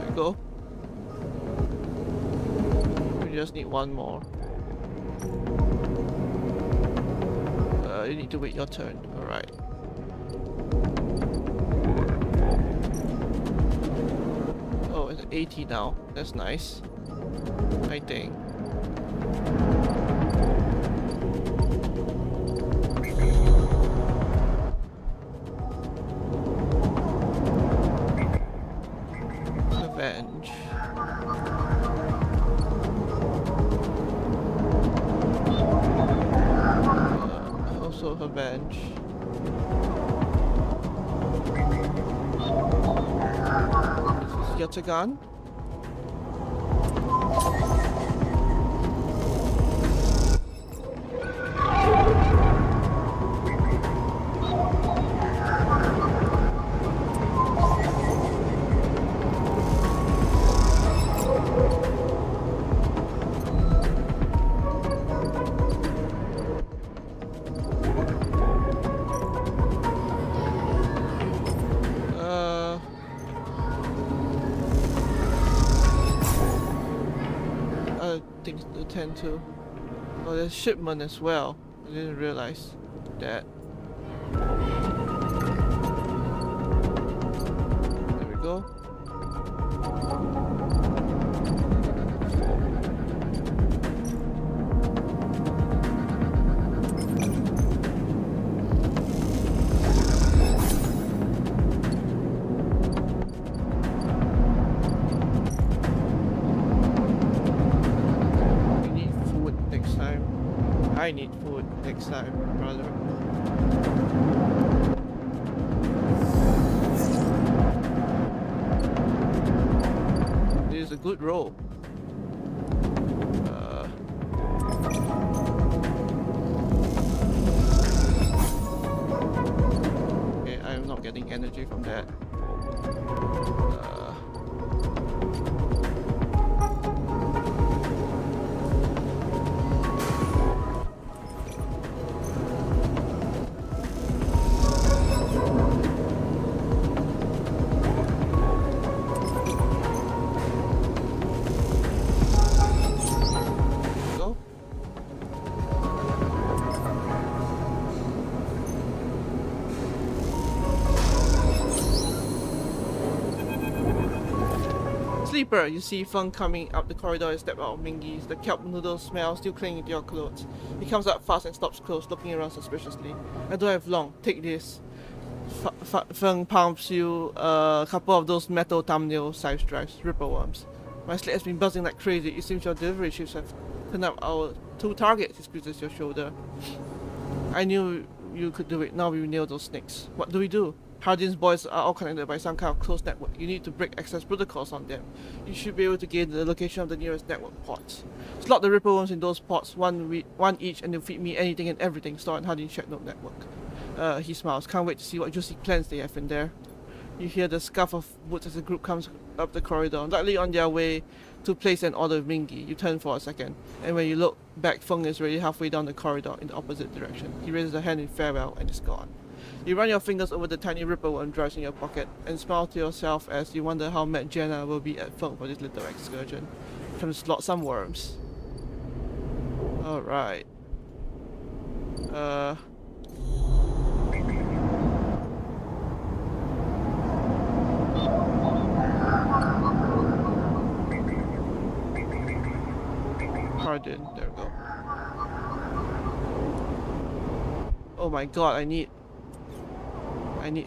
we go. We just need one more. You need to wait your turn. Alright. Oh, it's 80 now. That's nice. I think. Revenge. Also revenge. This is Yatagan. Things to attend to. Oh, there's shipment as well. I didn't realize that. There we go. I need food next time, brother. This is a good roll. Okay, I'm not getting energy from that. Sleeper, you see Feng coming up the corridor and step out of Mingy's. The kelp noodle smell still clinging to your clothes. He comes up fast and stops close, looking around suspiciously. I don't have long. Take this. Feng pumps you a couple of those metal thumbnail-sized drives, ripper worms. My slate has been buzzing like crazy. It seems your delivery ships have turned up our 2 targets. He squeezes your shoulder. I knew you could do it. Now we nail those snakes. What do we do? Hardin's boys are all connected by some kind of closed network. You need to break access protocols on them. You should be able to gain the location of the nearest network ports. Slot the ripper worms in those ports, one each, and they'll feed me anything and everything stored in Hardin's shared node network. He smiles. Can't wait to see what juicy plans they have in there. You hear the scuff of boots as the group comes up the corridor, likely on their way to place an order with Mingy. You turn for a second, and when you look back, Feng is already halfway down the corridor in the opposite direction. He raises a hand in farewell and is gone. You run your fingers over the tiny ripple worm drives in your pocket and smile to yourself as you wonder how mad Jenna will be at phone for this little excursion. Time to slot some worms. Alright. Pardon, there we go. Oh my god, I need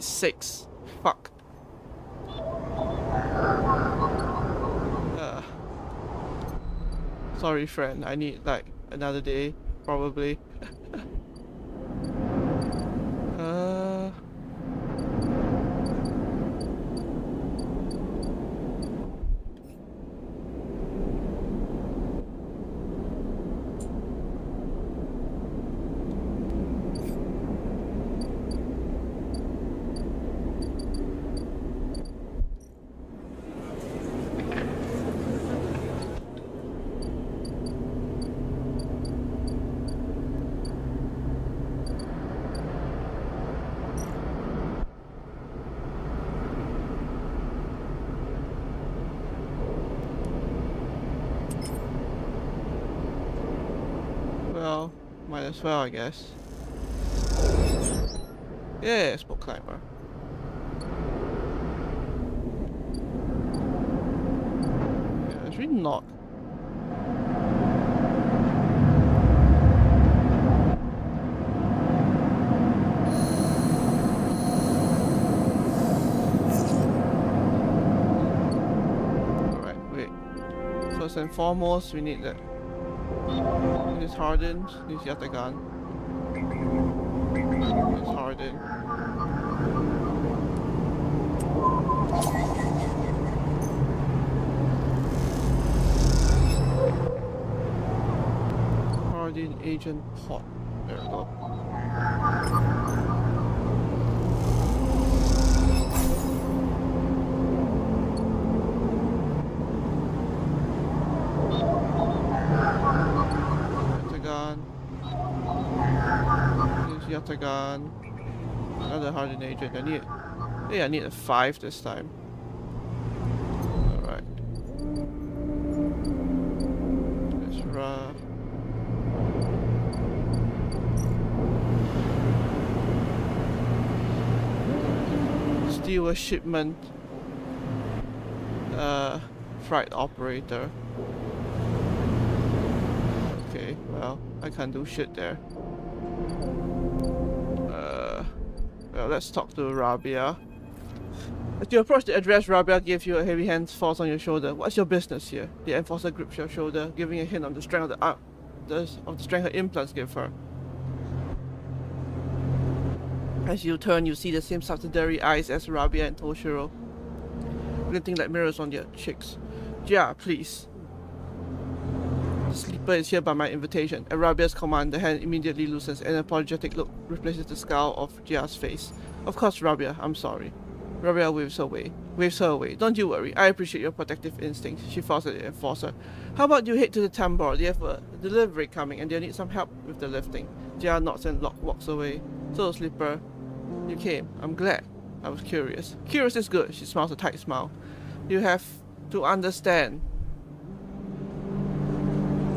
6. Fuck. Sorry friend, I need like another day, probably. Well, might as well, I guess. Yeah, sport climber. Yeah, it's really not. Alright, wait. First and foremost, we need that. This hardened, this Yatagan. This hardened. Hardened agent pot. There we go. Yatagan. Another hardened agent. I need a 5 this time. Alright. Let's run. Steal a shipment. Freight operator. Okay, well, I can't do shit there. Well, let's talk to Rabia. As you approach the address, Rabia gives you a heavy hand, falls on your shoulder. What's your business here? The enforcer grips your shoulder, giving a hint of the strength of the strength her implants give her. As you turn, you see the same subsidiary eyes as Rabia and Toshiro, glinting like mirrors on their cheeks. Yeah, please. The sleeper is here by my invitation. At Rabia's command, the hand immediately loosens and an apologetic look replaces the scowl of Jia's face. Of course, Rabia, I'm sorry. Rabia waves her away. Don't you worry, I appreciate your protective instincts. She falls at the enforcer. How about you head to the tambor? They have a delivery coming and they'll need some help with the lifting. Jia nods and walks away. So, sleeper, you came. I'm glad. I was curious. Curious is good. She smiles a tight smile. You have to understand.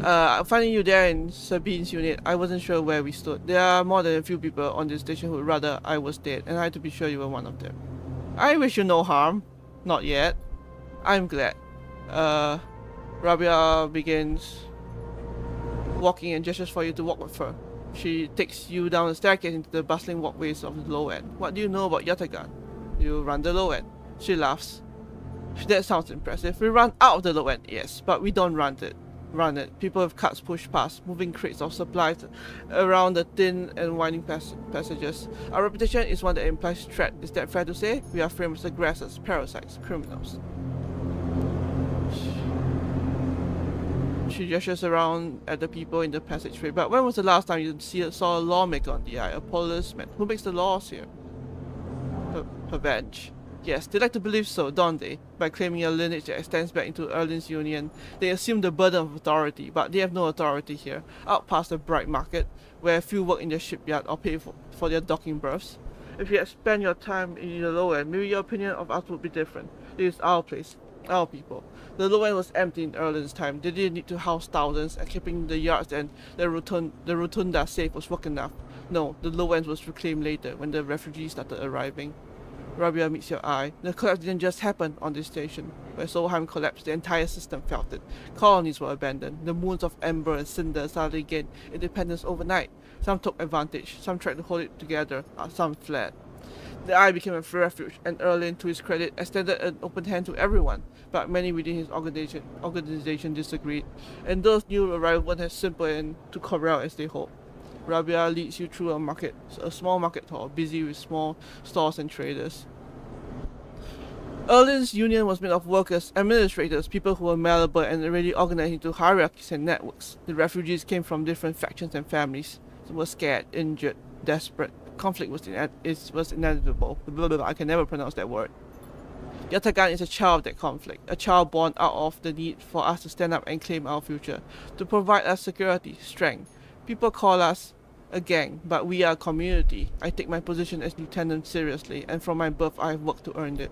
Finding you there in Sabine's unit, I wasn't sure where we stood. There are more than a few people on this station who would rather I was dead, and I had to be sure you were one of them. I wish you no harm. Not yet. I'm glad. Rabia begins walking and gestures for you to walk with her. She takes you down the staircase into the bustling walkways of the low end. What do you know about Yatagan? You run the low end. She laughs. That sounds impressive. We run out of the low end, yes, but we don't run it. People with carts push past, moving crates of supplies around the thin and winding passages. Our reputation is one that implies threat. Is that fair to say? We are framed as aggressors, parasites, criminals. She gestures around at the people in the passageway. But when was the last time you saw a lawmaker on the eye? A policeman? Who makes the laws here? Her bench. Yes, they like to believe so, don't they? By claiming a lineage that extends back into Erlin's Union, they assume the burden of authority, but they have no authority here. Out past the bright market, where few work in the shipyard or pay for their docking berths. If you had spent your time in the low end, maybe your opinion of us would be different. This is our place, our people. The low end was empty in Erlen's time. They didn't need to house thousands, and keeping the yards and the rotunda safe was work enough. No, the low end was reclaimed later when the refugees started arriving. Rabia meets your eye. The collapse didn't just happen on this station. When Solheim collapsed, the entire system felt it. Colonies were abandoned. The moons of Ember and Cinder suddenly gained independence overnight. Some took advantage, some tried to hold it together, some fled. The Eye became a refuge, and Erlin, to his credit, extended an open hand to everyone, but many within his organization disagreed, and those new arrivals weren't as simple and to corral as they hoped. Rabia leads you through a small market hall, busy with small stores and traders. Erlin's union was made of workers, administrators, people who were malleable and already organized into hierarchies and networks. The refugees came from different factions and families. They were scared, injured, desperate. Conflict was inevitable. I can never pronounce that word. Yatagan is a child of that conflict, a child born out of the need for us to stand up and claim our future, to provide us security, strength. People call us a gang, but we are a community. I take my position as lieutenant seriously, and from my birth I have worked to earn it.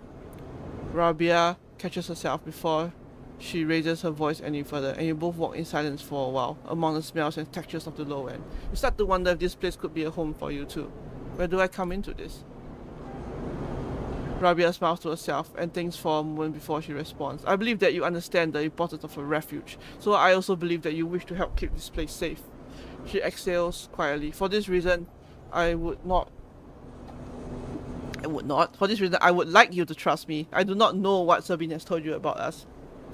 Rabia catches herself before she raises her voice any further, and you both walk in silence for a while, among the smells and textures of the low end. You start to wonder if this place could be a home for you too. Where do I come into this? Rabia smiles to herself and thinks for a moment before she responds. I believe that you understand the importance of a refuge, so I also believe that you wish to help keep this place safe. She exhales quietly. For this reason, I would like you to trust me. I do not know what Sabine has told you about us,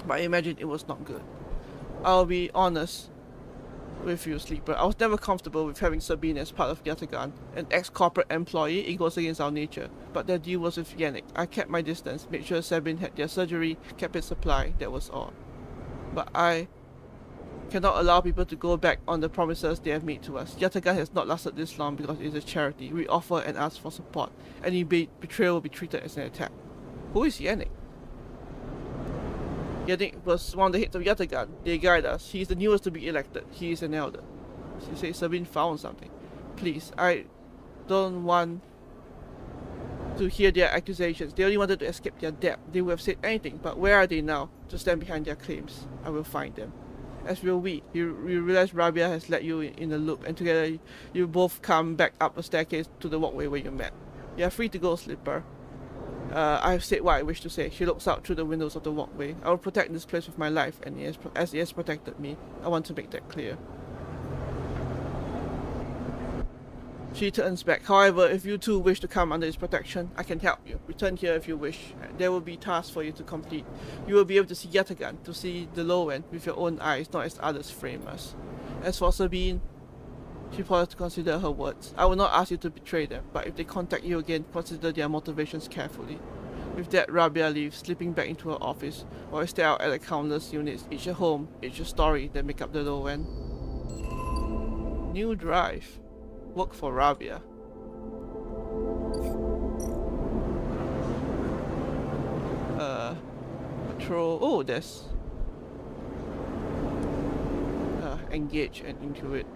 but I imagine it was not good. I'll be honest with you, Sleeper. I was never comfortable with having Sabine as part of Yatagan. An ex-corporate employee, it goes against our nature. But their deal was with Yannick. I kept my distance, made sure Sabine had their surgery, kept its supply, that was all. But I cannot allow people to go back on the promises they have made to us. Yatagan has not lasted this long because it is a charity. We offer and ask for support. Any betrayal will be treated as an attack. Who is Yannick? Yannick was one of the heads of Yatagan. They guide us. He is the newest to be elected. He is an elder. She says Sabine found something. Please, I don't want to hear their accusations. They only wanted to escape their debt. They would have said anything, but where are they now to stand behind their claims? I will find them. As will we. You realize Rabia has led you in a loop, and together you both come back up a staircase to the walkway where you met. You are free to go, Slipper. I have said what I wish to say. She looks out through the windows of the walkway. I will protect this place with my life, and as it has protected me. I want to make that clear. She turns back. However, if you too wish to come under its protection, I can help you. Return here if you wish. There will be tasks for you to complete. You will be able to see Yatagan, to see the low end with your own eyes, not as others frame us. As for Sabine, she paused to consider her words. I will not ask you to betray them, but if they contact you again, consider their motivations carefully. With that, Rabia leaves, slipping back into her office, while I stare out at the countless units, each a home, each a story that make up the low end. New drive. Work for Rabia. Patrol. Oh, there's engage and into it.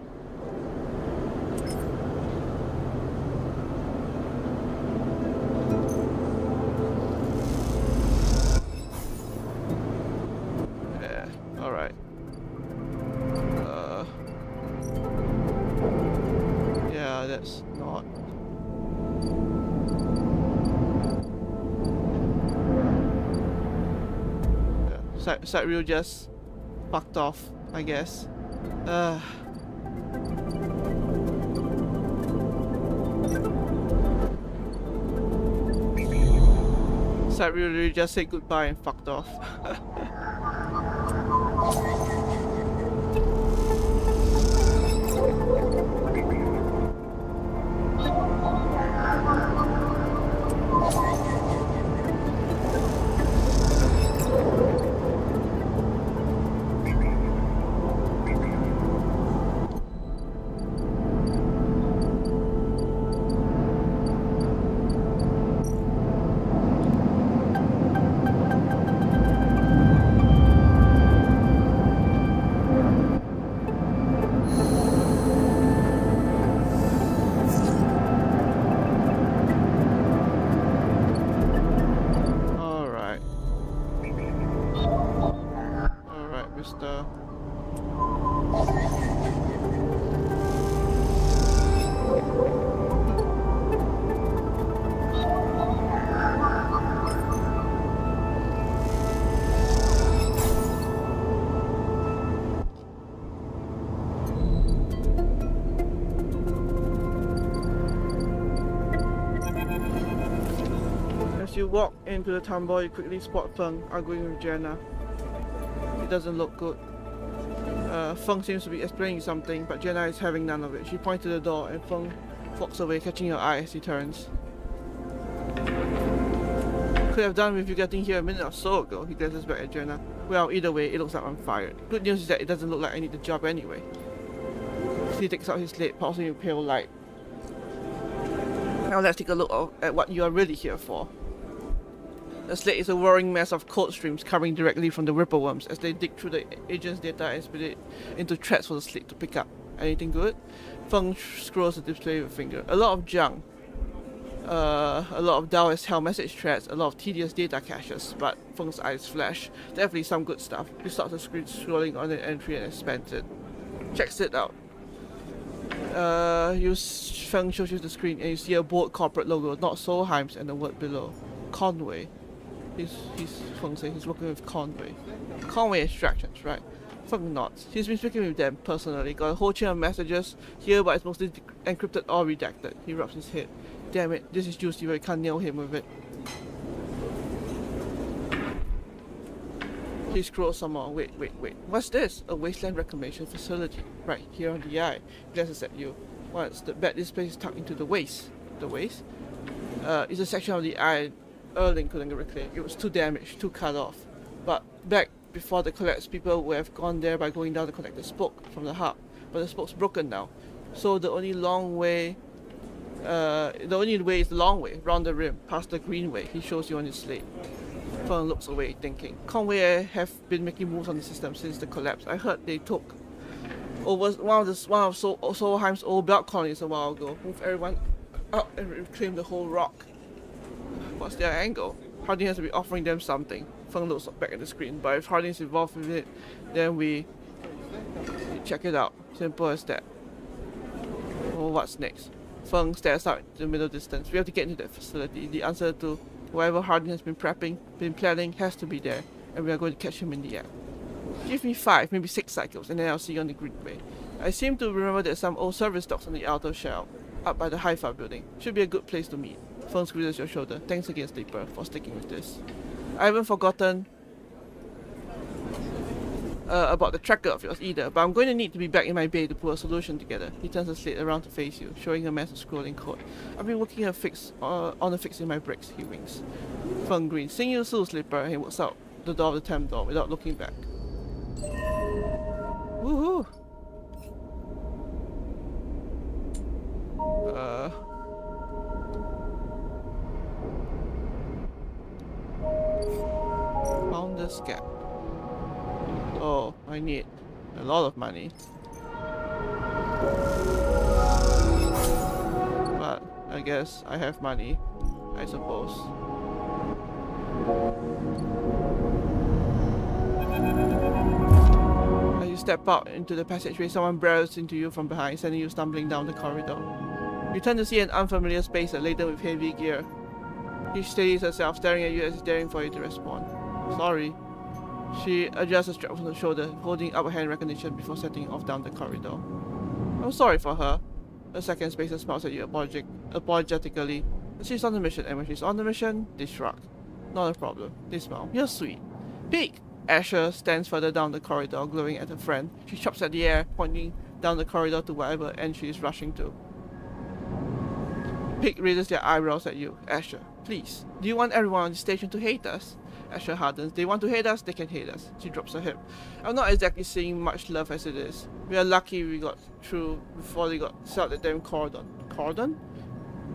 Yeah, alright. Yeah, that's not. Yeah, side wheel just fucked off, I guess. Side wheel really just said goodbye and fucked off. you walk into the tumble, you quickly spot Feng arguing with Jenna. It doesn't look good. Feng seems to be explaining something, but Jenna is having none of it. She points to the door and Feng walks away, catching her eye as he turns. Could have done with you getting here a minute or so ago. He glances back at Jenna. Well, either way, it looks like I'm fired. Good news is that it doesn't look like I need the job anyway. He takes out his slate, pulsing in pale light. Now let's take a look at what you are really here for. The slate is a whirring mess of code streams coming directly from the Ripperworms as they dig through the agent's data and split it into threads for the slate to pick up. Anything good? Feng scrolls the display with a finger. A lot of junk. A lot of dull as hell message threads, a lot of tedious data caches, but Feng's eyes flash. Definitely some good stuff. He stops the screen scrolling on an entry and expands it. Checks it out. Feng shows you the screen and you see a bold corporate logo, not Solheim's, and the word below. Conway. Feng says he's working with Conway. Conway Extractions, right? Feng nods. He's been speaking with them personally. Got a whole chain of messages here, but it's mostly encrypted or redacted. He rubs his head. Damn it, this is juicy, but we can't nail him with it. He scrolls some more. Wait. What's this? A wasteland reclamation facility. Right, here on the eye. He glances at you. What's the bet this place is tucked into the waste? The waste? It's a section of the eye Erling couldn't reclaim. It was too damaged, too cut off. But back before the collapse, people would have gone there by going down the connected spoke from the hub. But the spoke's broken now. So the only way is the long way, round the rim, past the green way. He shows you on his slate. Feng looks away, thinking. Conway have been making moves on the system since the collapse. I heard they took over one of Solheim's old belt colonies a while ago. Moved everyone up and reclaimed the whole rock. What's their angle? Harding has to be offering them something. Feng looks back at the screen, but if Harding's involved with it, then we check it out. Simple as that. Well, what's next? Feng stares out into the middle distance. We have to get into that facility. The answer to whatever Harding has been planning, has to be there, and we are going to catch him in the act. Give me 5, maybe 6 cycles, and then I'll see you on the greenway. I seem to remember there's some old service docks on the outer shell, up by the Hi-Fi building. Should be a good place to meet. Feng squeezes your shoulder. Thanks again, Sleeper, for sticking with this. I haven't forgotten about the tracker of yours either, but I'm going to need to be back in my bay to put a solution together. He turns the slate around to face you, showing a mess of scrolling code. I've been working on fixing my brakes, he winks. Feng grins. Seeing you soon, Slipper, and he walks out the door of the temp door without looking back. Woohoo! Found this gap. Oh, I need a lot of money. But I guess I have money, I suppose. As you step out into the passageway, someone barrels into you from behind, sending you stumbling down the corridor. You turn to see an unfamiliar spacer laden with heavy gear. She steadies herself, staring at you as she's daring for you to respond. Sorry. She adjusts the strap on her shoulder, holding up a hand recognition before setting off down the corridor. I'm sorry for her. The second spacer smiles at you apologetically. She's on the mission, and when she's on the mission, they shrug. Not a problem. They smile. You're sweet. Peek! Asher stands further down the corridor, glowing at her friend. She chops at the air, pointing down the corridor to whatever end she is rushing to. Pig raises their eyebrows at you. Asher, please. Do you want everyone on the station to hate us? Asher hardens. They want to hate us, they can hate us. She drops her hip. I'm not exactly seeing much love as it is. We are lucky we got through before they got set the damn cordon. Cordon?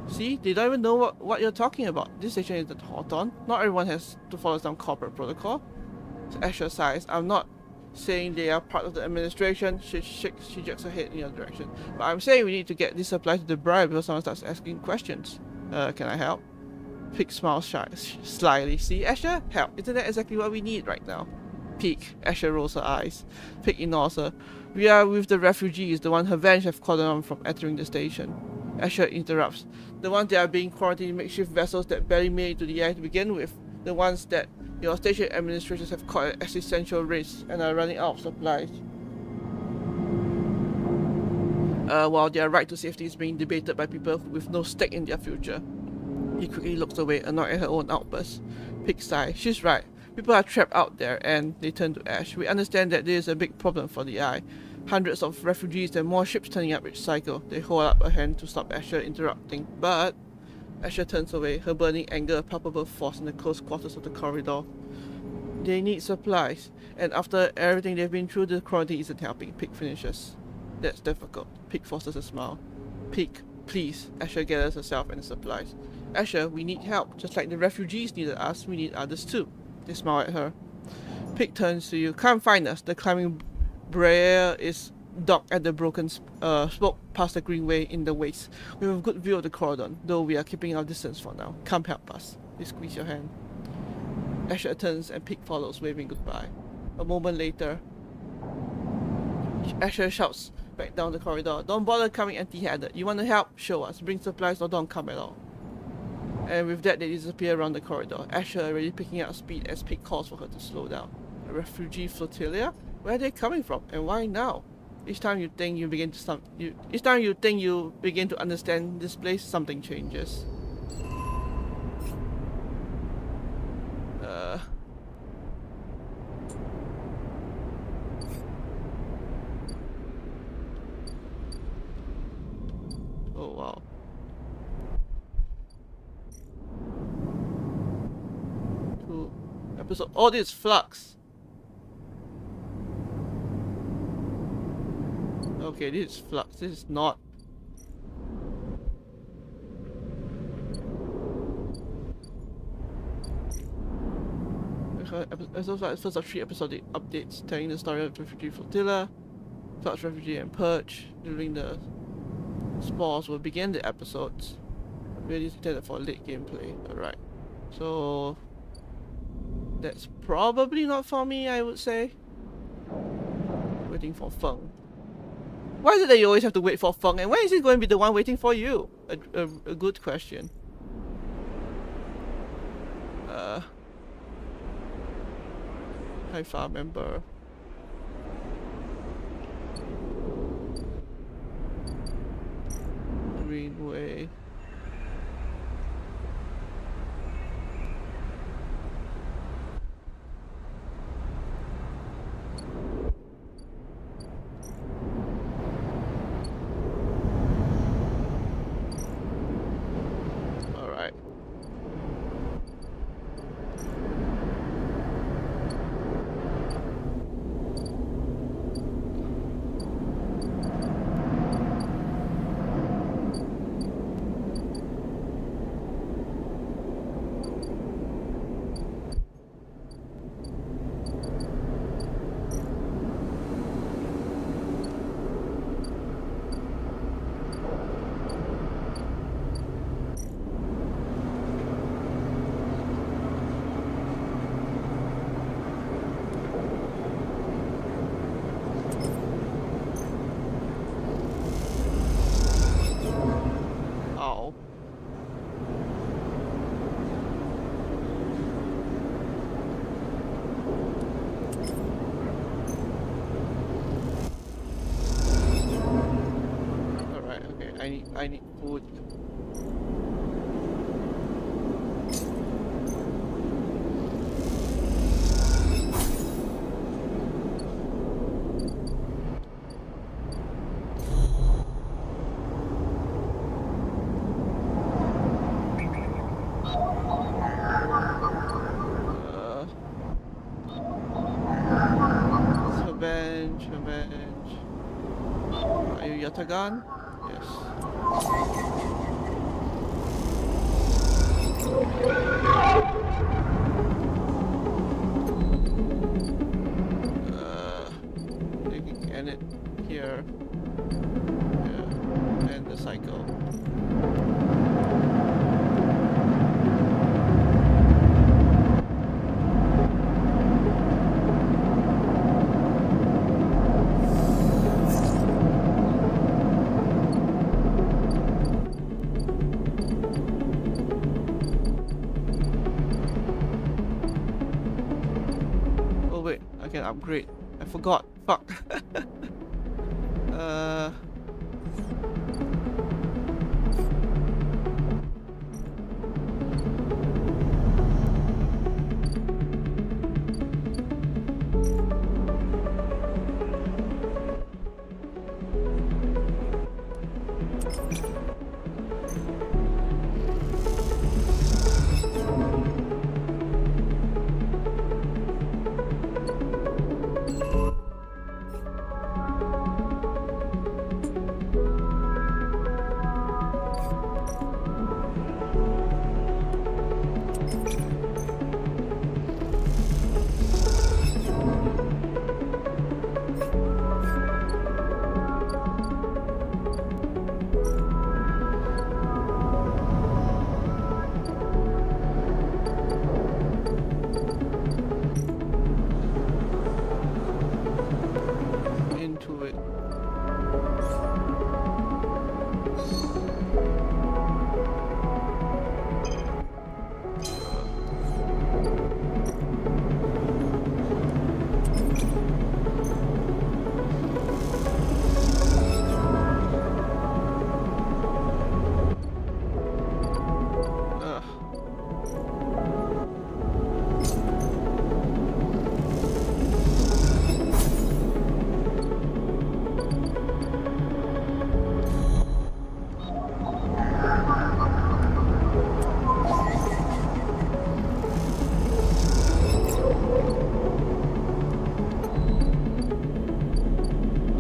See? They don't even know what you're talking about. This station isn't Hawthorne. Not everyone has to follow some corporate protocol. So Asher sighs. I'm not saying they are part of the administration. She jerks her head in your direction. But I'm saying we need to get this supplied to the bribe before someone starts asking questions. Can I help? Pig smiles slyly. See, Asher? Help. Isn't that exactly what we need right now? Pig. Asher rolls her eyes. Pig ignores her. We are with the refugees, the one her venge have cordoned on from entering the station. Asher interrupts. The ones that are being quarantined in makeshift vessels that barely made it to the air to begin with. The ones that your station administrators have caught at existential risk and are running out of supplies. While their right to safety is being debated by people with no stake in their future. He quickly looks away, annoyed at her own outburst. Pig sighs. She's right. People are trapped out there, and they turn to Ash. We understand that this is a big problem for the Eye. Hundreds of refugees and more ships turning up each cycle. They hold up a hand to stop Asher interrupting, but Asher turns away, her burning anger a palpable force in the close quarters of the corridor. They need supplies, and after everything they've been through, the quarantine isn't helping. Pig finishes. That's difficult. Pig forces a smile. Pig, please. Asher gathers herself and the supplies. Asher, we need help. Just like the refugees needed us, we need others too. They smile at her. Pig turns to you. Come find us. The climbing brayer is docked at the broken spoke past the greenway in the waste. We have a good view of the corridor, though we are keeping our distance for now. Come help us. They squeeze your hand. Asher turns and Pig follows, waving goodbye. A moment later, Asher shouts back down the corridor. Don't bother coming empty-handed. You want to help? Show us. Bring supplies or don't come at all. And with that, they disappear around the corridor. Asher already picking up speed as Pig calls for her to slow down. A refugee flotilla? Where are they coming from, and why now? Each time you think you begin to understand this place, something changes. Oh wow. Episode. Oh, this is Flux. Okay, this is Flux. This is not. Episode 5 is first of 3 episodic updates telling the story of the refugee flotilla, Flux refugee and Purge. During the spores will begin the episodes. Really intended for late gameplay. Alright. So that's probably not for me, I would say. Waiting for Feng. Why is it that you always have to wait for Feng, and when is he going to be the one waiting for you? A good question. High far member. Greenway. I need food. Revenge. Are you Yatagan? Yes. They can end it here. Yeah. End the cycle. Upgrade. I forgot. Fuck. Into it.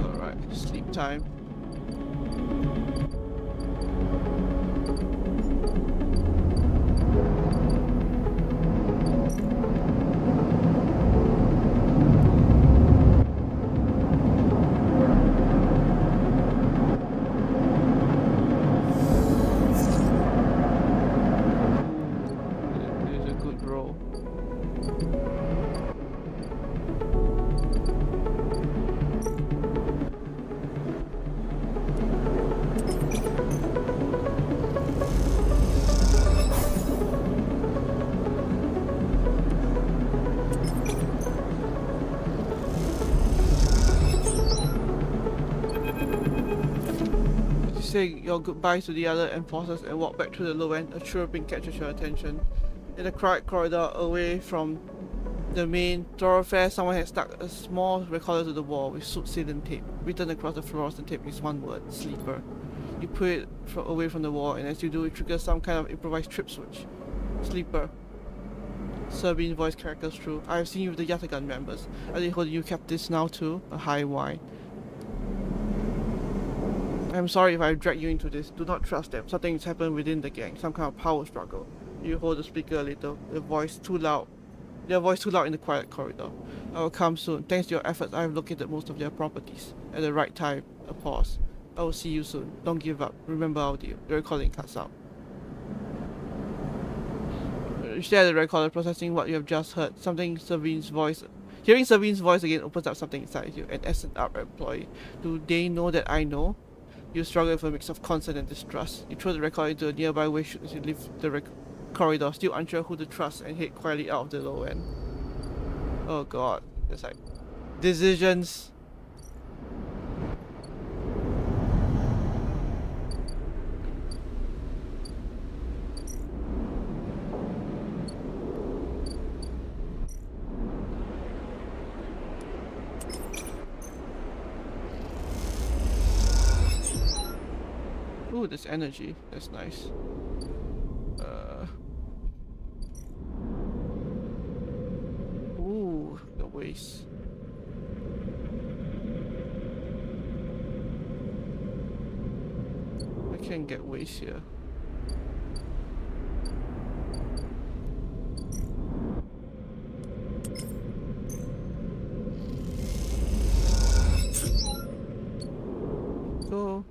Alright, sleep time. There's a good roll. Say your goodbyes to the other enforcers and walk back through the low end. A chirping catches your attention. In a quiet corridor away from the main thoroughfare, someone has stuck a small recorder to the wall with sealant tape. Written across the fluorescent tape is one word: sleeper. You put it away from the wall, and as you do, it triggers some kind of improvised trip switch. Sleeper. Serbian voice crackles through. I have seen you with the Yatagan members. Are they holding you captives now too? A high whine. I'm sorry if I dragged you into this. Do not trust them. Something's happened within the gang. Some kind of power struggle. You hold the speaker a little. Their voice too loud in the quiet corridor. I will come soon. Thanks to your efforts, I have located most of their properties. At the right time, a pause. I will see you soon. Don't give up. Remember our deal. The recording cuts out. You stare at the recorder, processing what you have just heard. Hearing Sabine's voice again opens up something inside you. An S&R employee. Do they know that I know? You struggle with a mix of concern and distrust. You throw the recorder into a nearby waste as you leave the corridor, still unsure who to trust, and head quietly out of the low end. Oh god. It's like decisions. Ooh, there's energy. That's nice. Ooh, the waste. I can't get waste here. Go.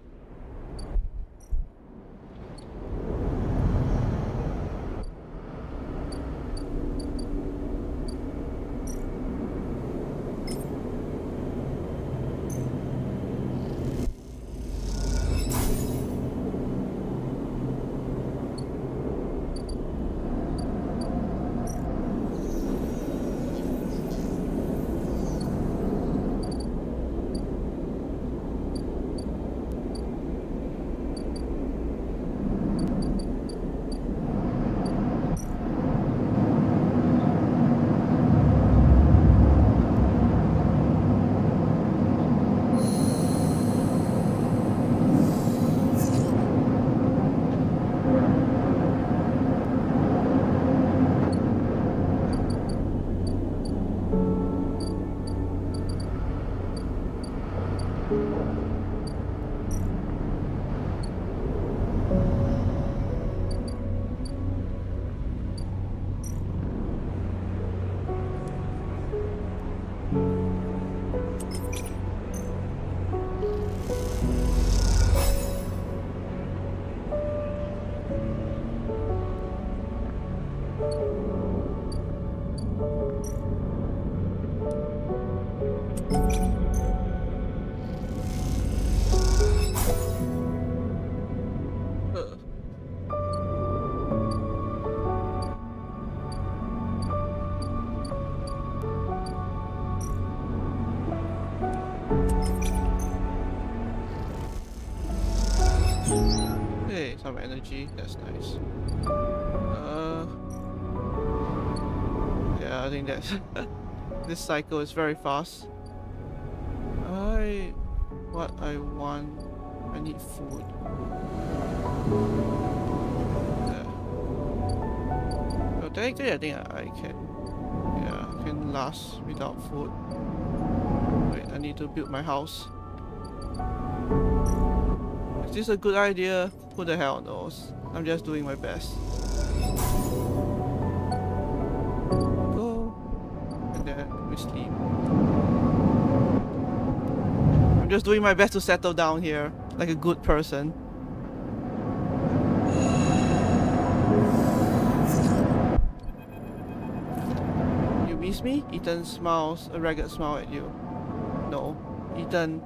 some energy. That's nice. Yeah, I think that's this cycle is very fast. What I want, I need food. Yeah. So technically, I think I can, yeah, I can last without food. Wait, I need to build my house. Is this a good idea? Who the hell knows? I'm just doing my best. Go, and then we sleep. I'm just doing my best to settle down here, like a good person. You miss me? Ethan smiles a ragged smile at you. No. Ethan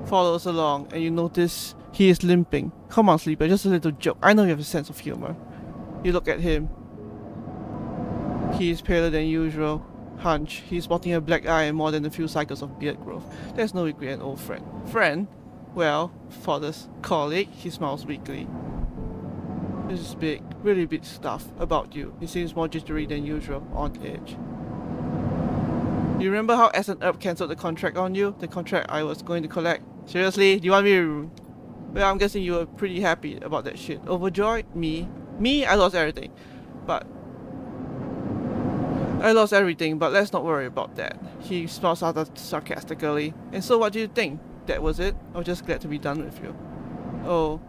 follows along and you notice he is limping. Come on, sleeper, just a little joke. I know you have a sense of humor. You look at him. He is paler than usual. Hunch. He's sporting a black eye and more than a few cycles of beard growth. There's no regret, an old friend. Friend? Well, father's colleague. He smiles weakly. This is big, really big stuff about you. He seems more jittery than usual, on edge. You remember how S&Up cancelled the contract on you? The contract I was going to collect? Seriously? Do you want me to... Well, I'm guessing you were pretty happy about that shit. Overjoyed? Me? Me? I lost everything. But let's not worry about that. He smiles out sarcastically. And so what do you think? That was it? I was just glad to be done with you. Oh.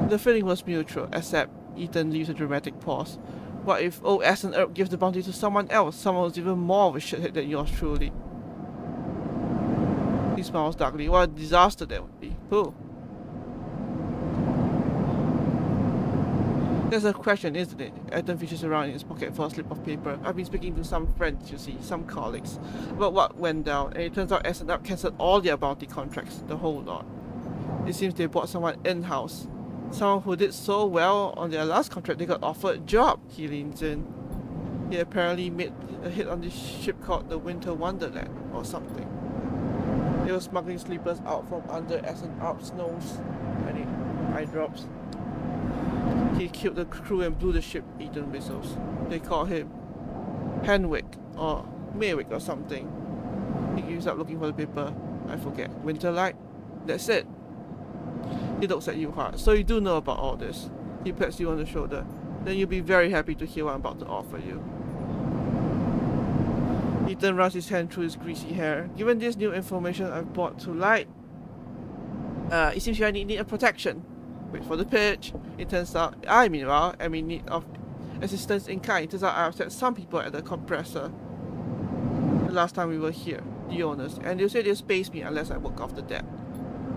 The feeling was mutual, except Ethan leaves a dramatic pause. What if old S and Herb gives the bounty to someone else? Someone who's even more of a shithead than yours truly. He smiles darkly. What a disaster that would be. Who? There's a question, isn't it? Ethan fishes around in his pocket for a slip of paper. I've been speaking to some friends, you see, some colleagues, about what went down, and it turns out S&Up cancelled all their bounty contracts, the whole lot. It seems they brought someone in-house. Someone who did so well on their last contract, they got offered a job. He leans in. He apparently made a hit on this ship called the Winter Wonderland, or something. They were smuggling sleepers out from under S&Up's nose. Eye drops. He killed the crew and blew the ship, Ethan whistles. They call him Henwick or Maywick or something. He gives up looking for the paper. I forget. Winterlight? That's it. He looks at you hard. So you do know about all this. He pats you on the shoulder. Then you'll be very happy to hear what I'm about to offer you. Ethan runs his hand through his greasy hair. Given this new information I've brought to light, it seems you need a protection. Wait for the pitch. It turns out I'm in need of assistance in kind. It turns out I upset some people at the compressor the last time we were here, the owners, and they said they'll space me unless I work off the debt.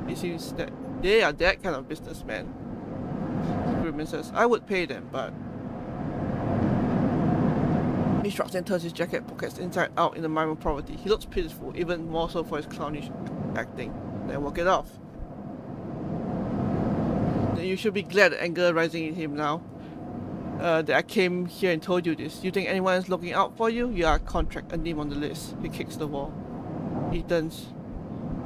It seems that they are that kind of businessman. Grimmins says, I would pay them, but... He shrugs and turns his jacket pockets inside out in the mime of poverty. He looks pitiful, even more so for his clownish acting. Then walk it off. Then you should be glad the anger rising in him now. That I came here and told you this. You think anyone is looking out for you? You are a contract, a name on the list. He kicks the wall. Ethan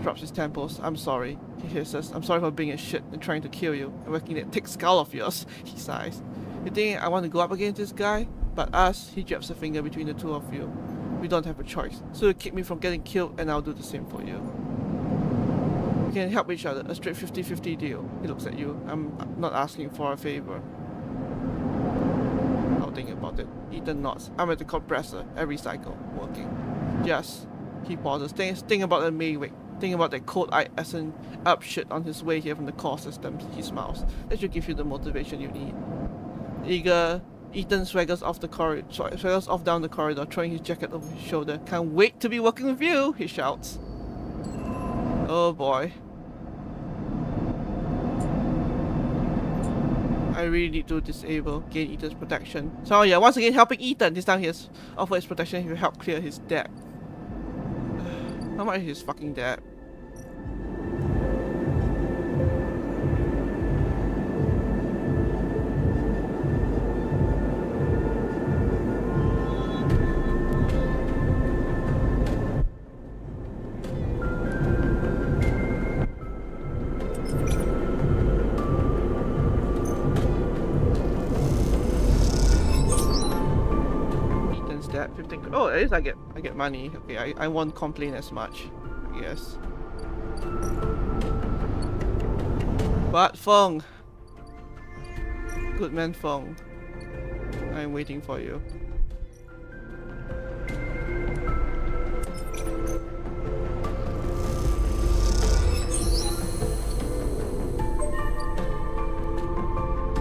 drops his temples. I'm sorry. He hisses. I'm sorry for being a shit and trying to kill you and working that thick skull of yours. He sighs. You think I want to go up against this guy? But us, he jabs a finger between the two of you. We don't have a choice. So you keep me from getting killed and I'll do the same for you. We can help each other. A straight 50-50 deal. He looks at you. I'm not asking for a favor. I'll think about it. Ethan nods. I'm at the compressor. Every cycle. Working. Yes. He pauses. Think about the Maywick. Think about that cold-eyed S&Up shit on his way here from the core system. He smiles. That should give you the motivation you need. Eager, Ethan swaggers off down the corridor, throwing his jacket over his shoulder. Can't wait to be working with you, he shouts. Oh boy. I really need to gain Ethan's protection. So yeah, once again helping Ethan. This time he has offered his protection. He will help clear his debt. How much is his fucking debt? 15. Oh, at least I get money. Okay, I won't complain as much. Yes. But Feng, good man Feng, I'm waiting for you.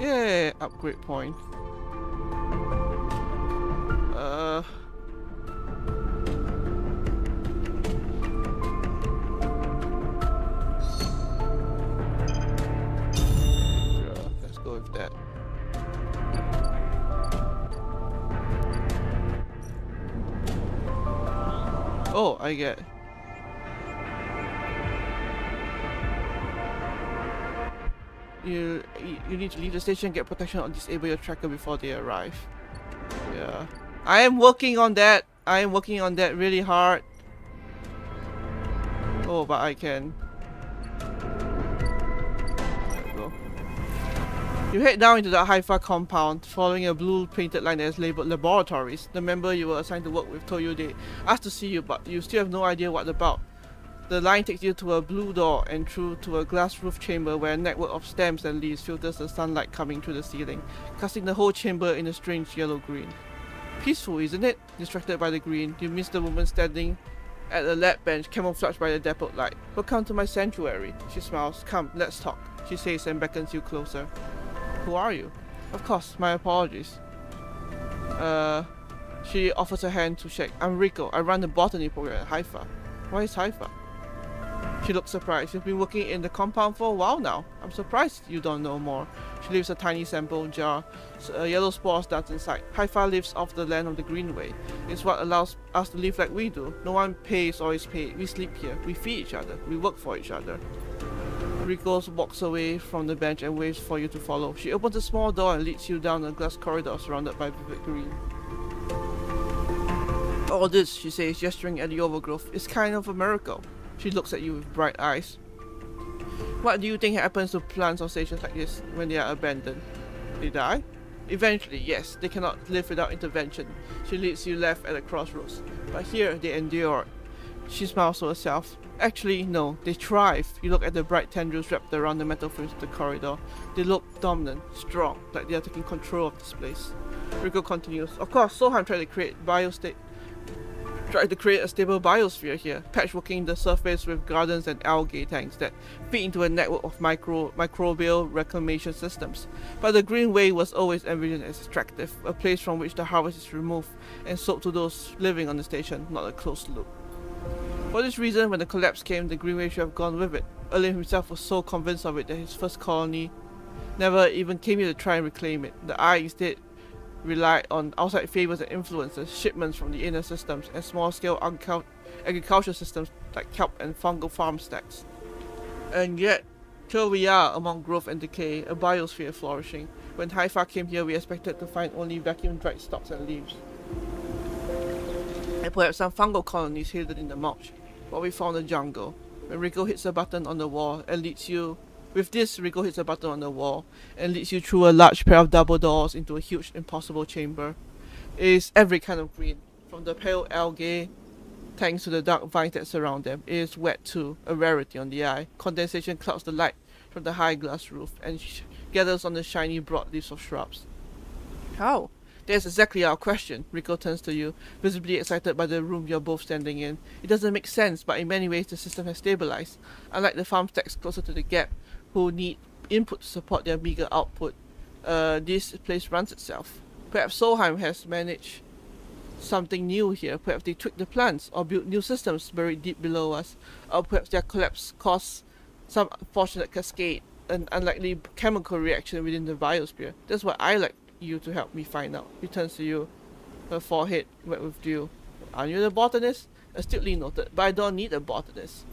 Yeah, upgrade point. Yeah, let's go with that. Oh, I get. You need to leave the station, get protection, or disable your tracker before they arrive. Yeah, I am working on that. I am working on that really hard. Oh, but I can. There we go. You head down into the Haifa compound, following a blue painted line that is labeled laboratories. The member you were assigned to work with told you they asked to see you, but you still have no idea what about. The line takes you to a blue door and through to a glass roof chamber where a network of stems and leaves filters the sunlight coming through the ceiling, casting the whole chamber in a strange yellow-green. Peaceful, isn't it? Distracted by the green, you miss the woman standing at a lab bench camouflaged by the dappled light. Welcome to my sanctuary. She smiles. Come, let's talk, she says and beckons you closer. Who are you? Of course, my apologies. She offers a hand to shake. I'm Rico. I run the botany program at Haifa. Why is Haifa? She looks surprised. You've been working in the compound for a while now. I'm surprised you don't know more. She leaves a tiny sample jar. Yellow spores dance inside. Haifa lives off the land of the Greenway. It's what allows us to live like we do. No one pays or is paid. We sleep here. We feed each other. We work for each other. Rico walks away from the bench and waves for you to follow. She opens a small door and leads you down a glass corridor surrounded by vivid green. All this, she says, gesturing at the overgrowth, is kind of a miracle. She looks at you with bright eyes. What do you think happens to plants on stations like this when they are abandoned? They die? Eventually, yes. They cannot live without intervention. She leads you left at a crossroads. But here, they endure. She smiles to herself. Actually, no. They thrive. You look at the bright tendrils wrapped around the metal frames of the corridor. They look dominant, strong, like they are taking control of this place. Rico continues. Of course, Sohan tried to create a stable biosphere here, patchworking the surface with gardens and algae tanks that feed into a network of microbial reclamation systems. But the Greenway was always envisioned as extractive, a place from which the harvest is removed and sold to those living on the station, not a closed loop. For this reason, when the collapse came, the Greenway should have gone with it. Early himself was so convinced of it that his first colony never even came here to try and reclaim it. The Eye instead relied on outside favors and influences, shipments from the inner systems, and small-scale agricultural systems like kelp and fungal farm stacks. And yet, here we are among growth and decay, a biosphere flourishing. When Haifa came here, we expected to find only vacuum-dried stalks and leaves, and perhaps some fungal colonies hidden in the mulch. But we found a jungle. When Rico hits a button on the wall and leads you Rico hits a button on the wall and leads you through a large pair of double doors into a huge, impossible chamber. It is every kind of green, from the pale algae tanks to the dark vines that surround them. It is wet too, a rarity on the Eye. Condensation clouds the light from the high glass roof and gathers on the shiny broad leaves of shrubs. How? That's exactly our question. Rico turns to you, visibly excited by the room you're both standing in. It doesn't make sense, but in many ways the system has stabilized. Unlike the farm stacks closer to the gap, who need input to support their meager output, this place runs itself. Perhaps Solheim has managed something new here. Perhaps they tweaked the plants or built new systems buried deep below us. Or perhaps their collapse caused some unfortunate cascade, an unlikely chemical reaction within the biosphere. That's what I like you to help me find out. He turns to you, her forehead wet with dew. Aren't you the botanist? Astutely noted, but I don't need a botanist.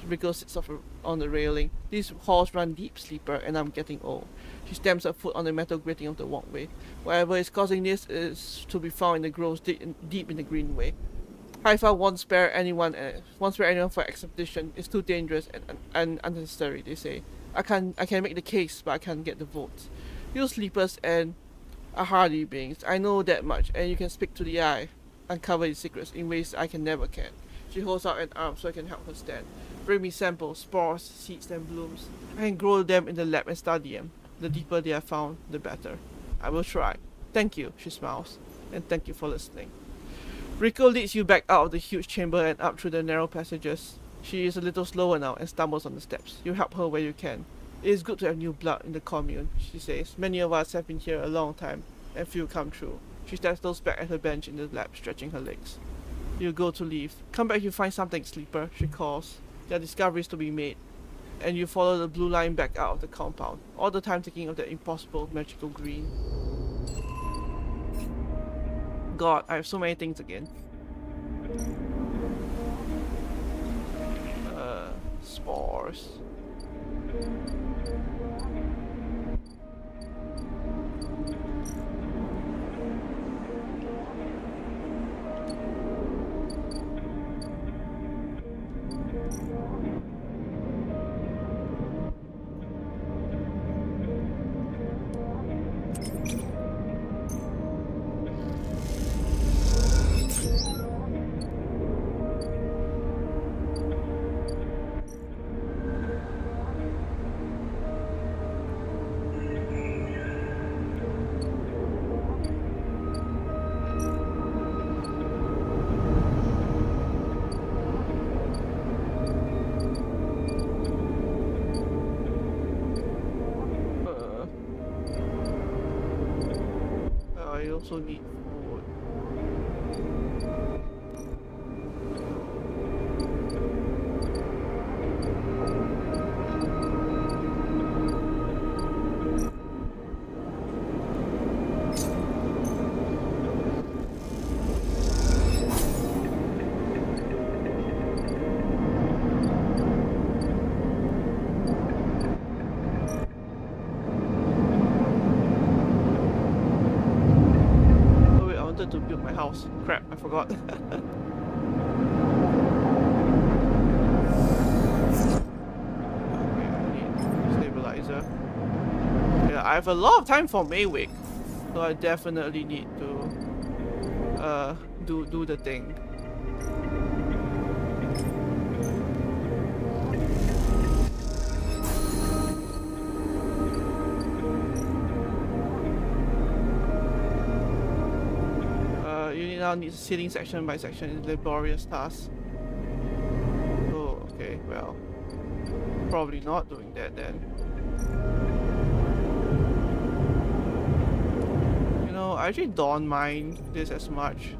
Rico sits off on the railing. These halls run deep, sleeper, and I'm getting old. She stamps her foot on the metal grating of the walkway. Whatever is causing this is to be found in the groves deep in the Greenway. Haifa won't spare anyone for expedition. It's too dangerous and unnecessary, they say. I can make the case, but I can't get the votes. You sleepers and are hardy beings. I know that much, and you can speak to the Eye. uncover its secrets in ways I never can. She holds out an arm so I can help her stand. Bring me samples, spores, seeds, and blooms. I can grow them in the lab and study them. The deeper they are found, the better. I will try. Thank you, she smiles. And thank you for listening. Rico leads you back out of the huge chamber and up through the narrow passages. She is a little slower now and stumbles on the steps. You help her where you can. It is good to have new blood in the commune, she says. Many of us have been here a long time, and few come true. She settles back at her bench in the lab, stretching her legs. You go to leave. Come back if you find something, sleeper, she calls. There are discoveries to be made. And you follow the blue line back out of the compound, all the time thinking of that impossible magical green. God, I have so many things again. Spores. I also need food. To build my house. Crap, I forgot. Okay, I need stabilizer. Yeah, I have a lot of time for Maywick, so I definitely need to do the thing. You now need sealing section by section is a laborious task. Oh, okay, well, probably not doing that then. You know, I actually don't mind this as much.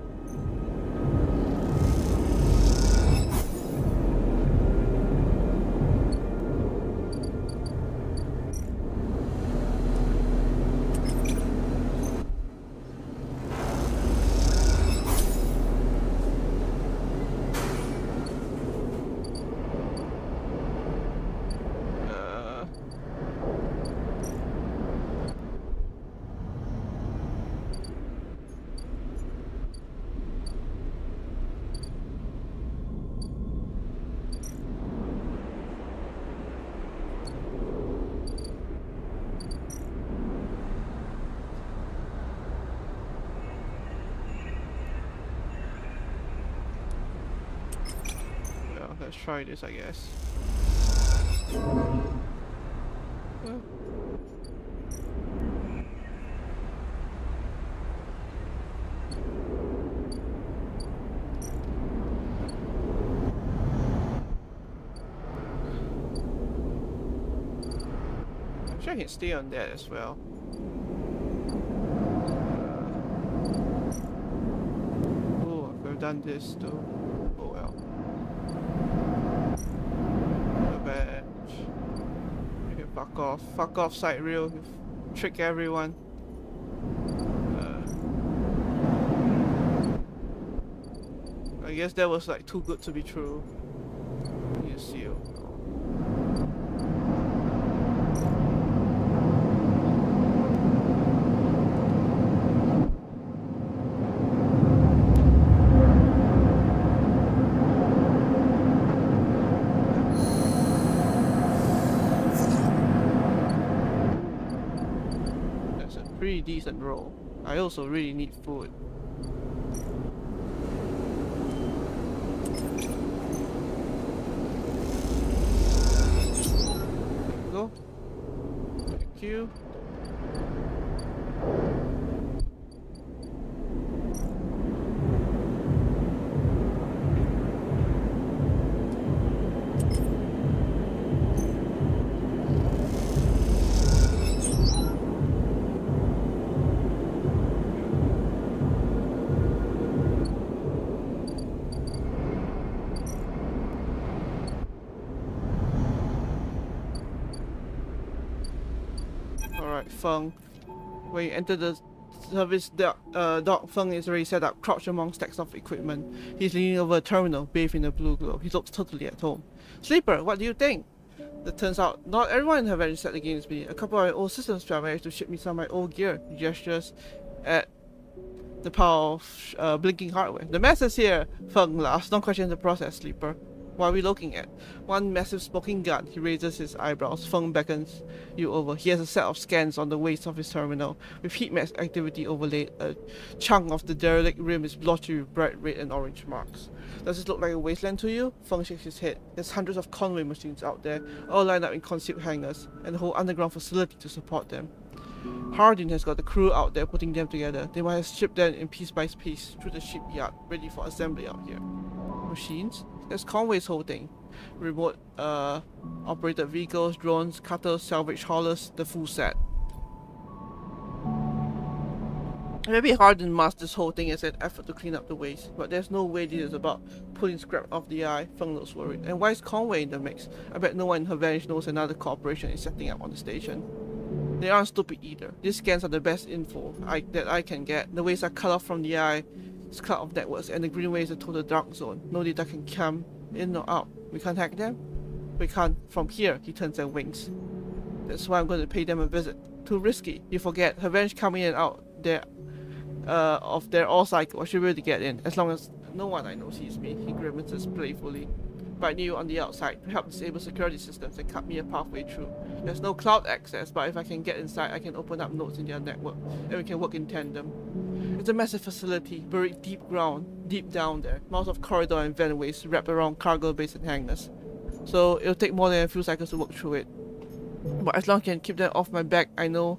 Let's try this, I guess. Actually, I can stay on that as well. Oh, I could have done this too. Oh well. Okay, fuck off. Fuck off, side rail. You trick everyone. I guess that was like too good to be true. You seal. Pretty decent roll. I also really need food. Go. Thank you. Alright, Feng. When you enter the service dock, Feng is already set up, crouched among stacks of equipment. He's leaning over a terminal, bathed in a blue glow. He looks totally at home. Sleeper, what do you think? It turns out, not everyone have managed to set against me. A couple of my old systems managed to ship me some of my old gear. He gestures at the power of blinking hardware. The mess is here, Feng laughs. Don't question the process, Sleeper. What are we looking at? One massive smoking gun. He raises his eyebrows. Feng beckons you over. He has a set of scans on the waist of his terminal. With heat max activity overlaid, a chunk of the derelict rim is blotchy with bright red and orange marks. Does this look like a wasteland to you? Feng shakes his head. There's hundreds of conway machines out there, all lined up in concealed hangars, and a whole underground facility to support them. Hardin has got the crew out there putting them together. They might have shipped them in piece by piece through the shipyard, ready for assembly out here. Machines? That's Conway's whole thing. Remote operated vehicles, drones, cutters, salvage haulers, the full set. Maybe Hardin masked this whole thing as an effort to clean up the waste, but there's no way this is about pulling scrap off the eye. Feng looks worried. And why is Conway in the mix? I bet no one in her vanish knows another corporation is setting up on the station. They aren't stupid either. These scans are the best info that I can get. The waves are cut off from the eye, it's cut off networks, and the green wave is a total dark zone. No data can come in or out. We can't hack them? We can't. From here, he turns and winks. That's why I'm going to pay them a visit. Too risky. You forget, her vanish coming in and out there of their all cycle. I should be able to get in, as long as no one I know sees me. He grimaces playfully. But I need you on the outside to help disable security systems and cut me a pathway through. There's no cloud access, but if I can get inside, I can open up nodes in their network, and we can work in tandem. It's a massive facility, buried deep down there. Miles of corridor and ventways wrapped around cargo bays and hangars. So it'll take more than a few cycles to work through it. But as long as I can keep them off my back, I know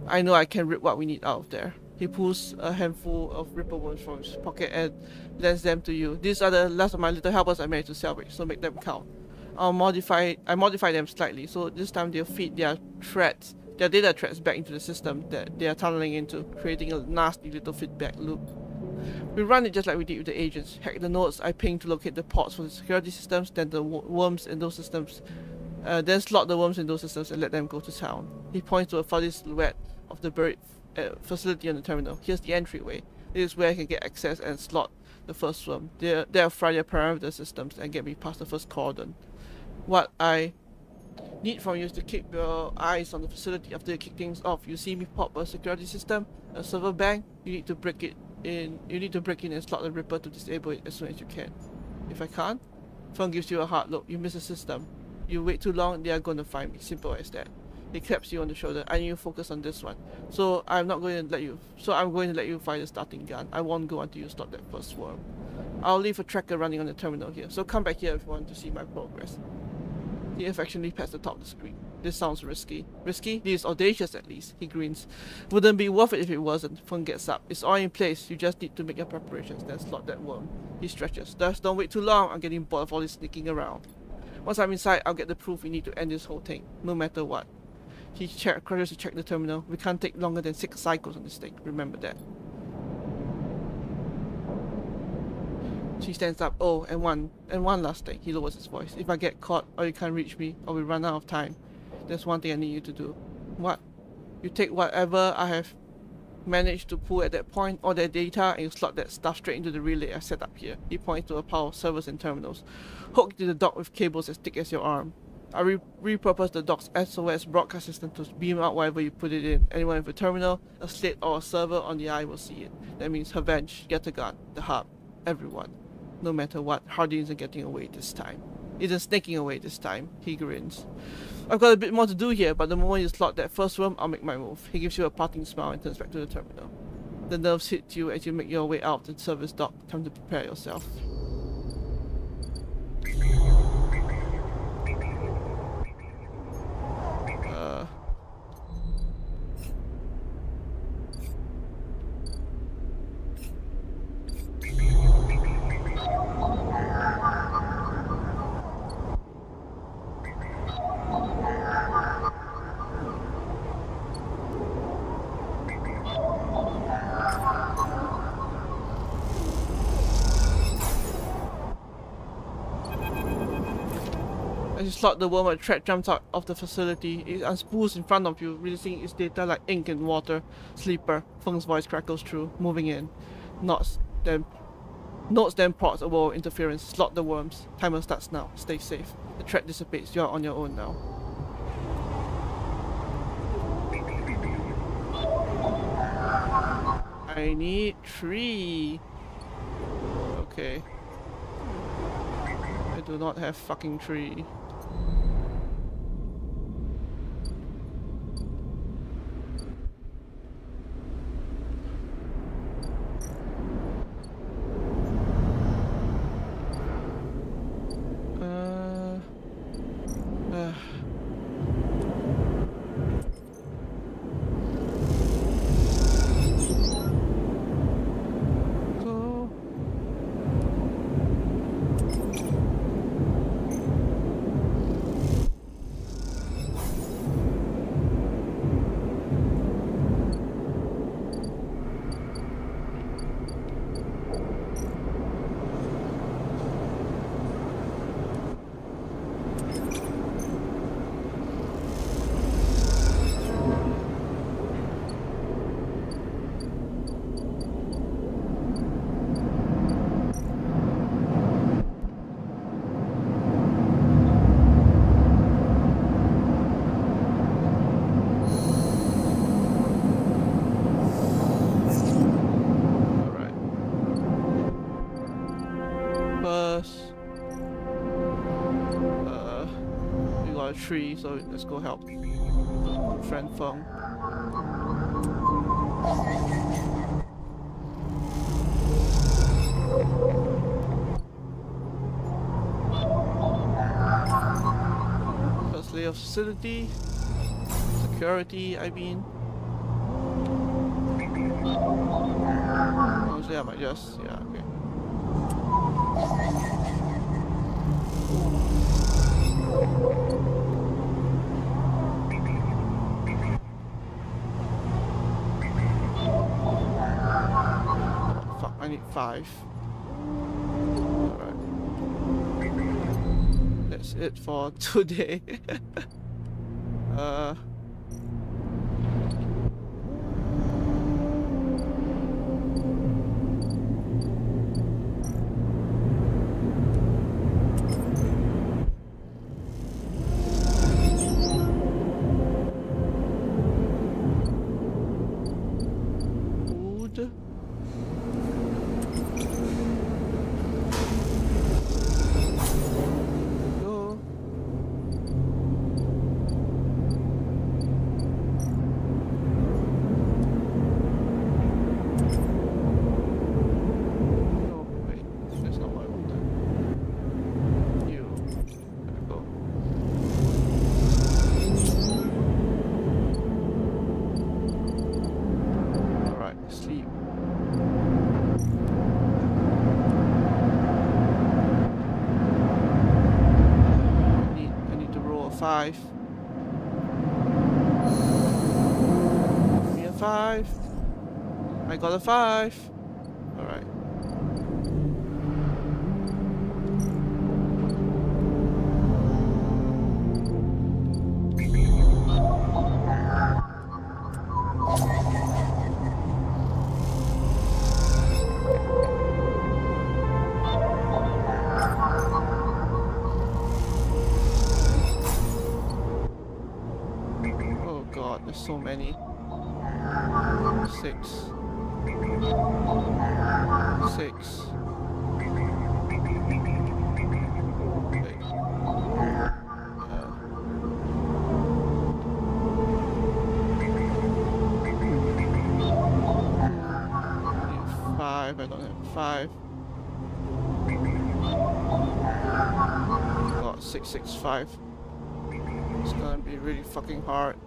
I can rip what we need out of there. He pulls a handful of ripper worms from his pocket and lends them to you. These are the last of my little helpers I managed to salvage, so make them count. I modify them slightly, so this time they'll feed their data threads back into the system that they are tunneling into, creating a nasty little feedback loop. We run it just like we did with the agents. Hack the nodes I ping to locate the ports for the security systems, then the worms in those systems, then slot the worms in those systems and let them go to town. He points to a fuzzy silhouette of the buried facility on the terminal. Here's the entryway. This is where I can get access and slot the first worm. They'll fry their parameter systems and get me past the first cordon. What I need from you is to keep your eyes on the facility. After you kick things off, you see me pop a security system, a server bank. You need to break in and slot the ripper to disable it as soon as you can. If I can't, Feng gives you a hard look. You miss a system. You wait too long, they are going to find me. Simple as that. He claps you on the shoulder. I need you to focus on this one. I'm going to let you fire the starting gun. I won't go until you stop that first worm. I'll leave a tracker running on the terminal here, so come back here if you want to see my progress. He affectionately pats the top of the screen. This sounds risky. Risky? This is audacious at least. He grins. Wouldn't be worth it if it wasn't. Feng gets up. It's all in place. You just need to make your preparations, then slot that worm. He stretches. Just don't wait too long. I'm getting bored of all this sneaking around. Once I'm inside, I'll get the proof we need to end this whole thing, no matter what. He crashes to check the terminal. We can't take longer than 6 cycles on this thing. Remember that. She stands up. Oh, and one last thing. He lowers his voice. If I get caught, or you can't reach me, or we run out of time, there's one thing I need you to do. What? You take whatever I have managed to pull at that point, all that data, and you slot that stuff straight into the relay I set up here. He points to a pile of servers and terminals, hooked to the dock with cables as thick as your arm. I repurpose the dock's SOS broadcast system to beam out whatever you put it in. Anyone with a terminal, a slate, or a server on the eye will see it. That means her bench, Getagon, the hub, everyone. No matter what, Hardin isn't getting away this time. Isn't sneaking away this time. He grins. I've got a bit more to do here, but the moment you slot that first worm, I'll make my move. He gives you a parting smile and turns back to the terminal. The nerves hit you as you make your way out of the service dock. Time to prepare yourself. As you slot the worm, a thread jumps out of the facility. It unspools in front of you, releasing its data like ink in water. Sleeper. Feng's voice crackles through, moving in. Notes then prods a wall interference. Slot the worms. Timer starts now. Stay safe. The threat dissipates. You're on your own now. I need 3. Okay. I do not have fucking 3. We got a 3, so let's go help friend Feng. First layer of facility, security, I mean. Honestly, I might just, yeah, okay. Fuck, I need 5. Alright. That's it for today. Five. Give me a 5. I got a 5. Alright. So many. 6. 6. Wait. 5. I don't have 5. Oh, 6, 6, 5. It's gonna be really fucking hard.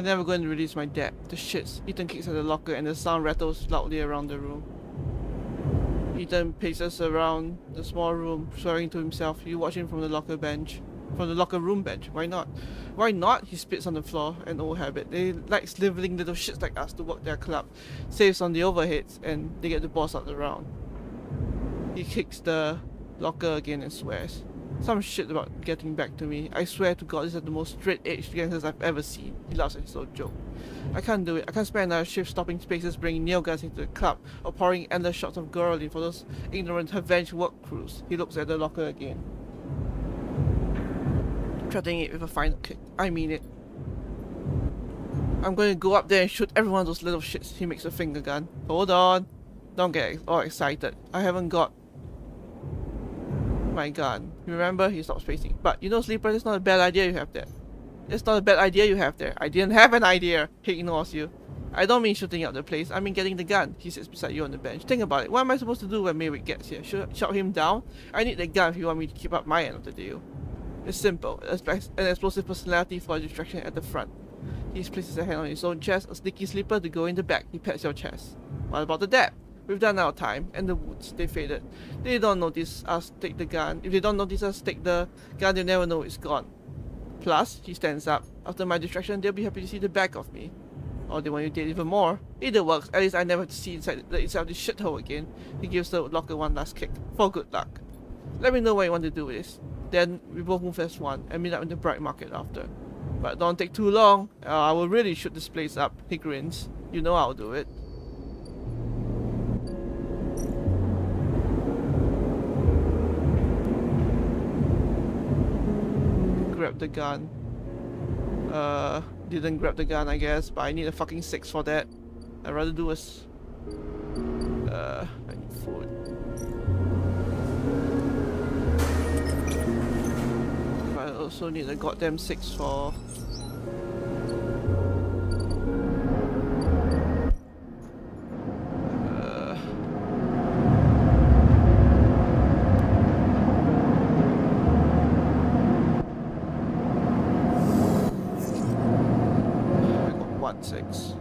They're never going to release my dad. The shits. Ethan kicks at the locker and the sound rattles loudly around the room. Ethan paces around the small room, swearing to himself. You watch him from the locker bench. From the locker room bench. Why not? Why not? He spits on the floor. An old habit. They like sniveling little shits like us to work their club. Saves on the overheads and they get the boss out the round. He kicks the locker again and swears. Some shit about getting back to me. I swear to God, these are the most straight-edged gangsters I've ever seen. He laughs at his own joke. I can't do it. I can't spend another shift stopping spaces, bringing nail guns into the club, or pouring endless shots of girl in for those ignorant revenge work crews. He looks at the locker again, threatening it with a final kick. I mean it. I'm going to go up there and shoot every one of those little shits. He makes a finger gun. Hold on. Don't get all excited. I haven't got my gun. Remember? He stops pacing. But you know, Sleeper, it's not a bad idea you have there. It's not a bad idea you have there. I didn't have an idea. He ignores you. I don't mean shooting up the place. I mean getting the gun. He sits beside you on the bench. Think about it. What am I supposed to do when Maywick gets here? Shut him down? I need the gun if you want me to keep up my end of the deal. It's simple. An explosive personality for a distraction at the front. He places a hand on his own chest, a sneaky Sleeper to go in the back. He pats your chest. What about the dab? We've done our time, and the woods, they faded. They don't notice us take the gun. If they don't notice us take the gun, they'll never know it's gone. Plus, he stands up. After my distraction, they'll be happy to see the back of me. Or they want you dead even more. Either works. At least I never have to see inside this shithole again. He gives the locker one last kick. For good luck. Let me know what you want to do with this. Then we both move as one and meet up in the bright market after. But don't take too long. I will really shoot this place up. He grins. You know I'll do it. Grab the gun. Didn't grab the gun, I guess, but I need a fucking 6 for that. I'd rather do a I need food. I also need a goddamn 6 for I got 1-6.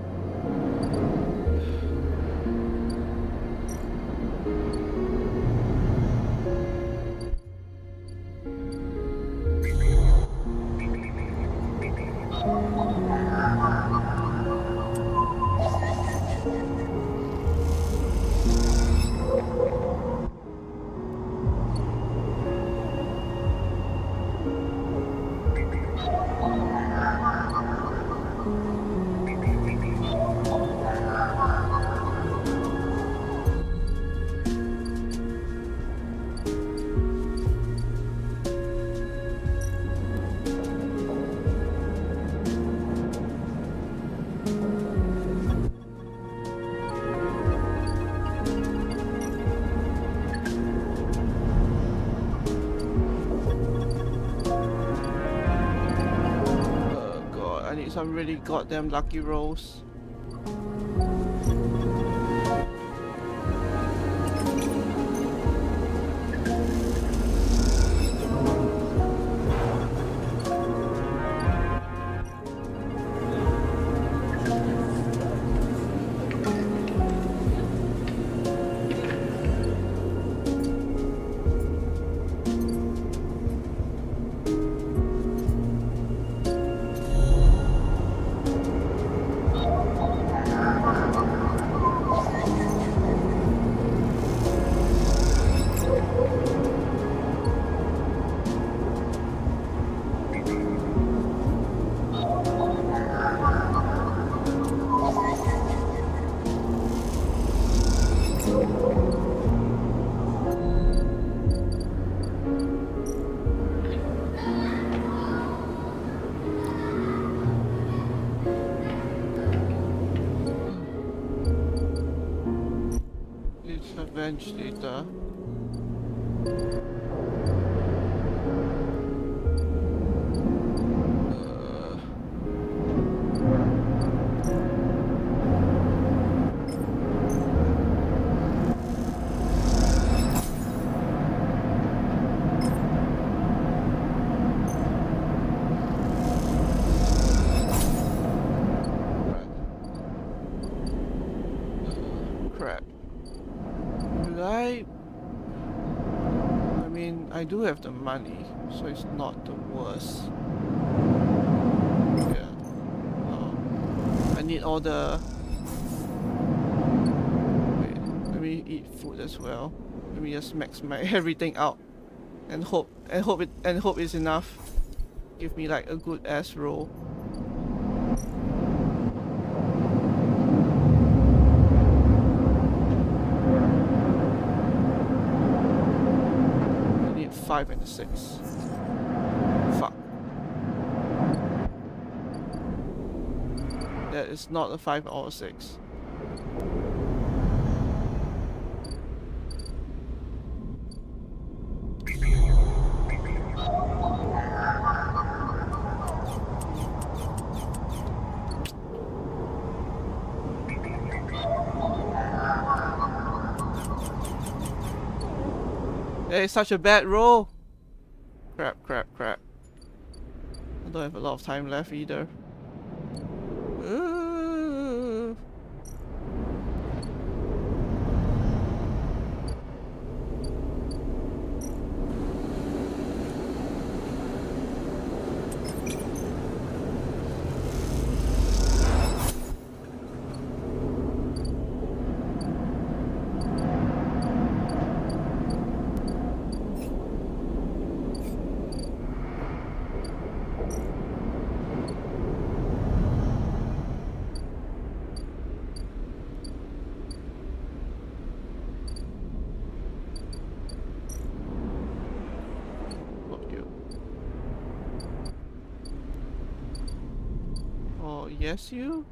Some really goddamn lucky rolls. Revenge later. I do have the money, so it's not the worst. Yeah. I need all the... Wait, let me eat food as well. Let me just max my everything out and hope it's enough. Give me like a good ass roll. I need 5 and a 6. Fuck. That is not a 5 or a 6. That is such a bad roll. Crap. I don't have a lot of time left either. Yes, you?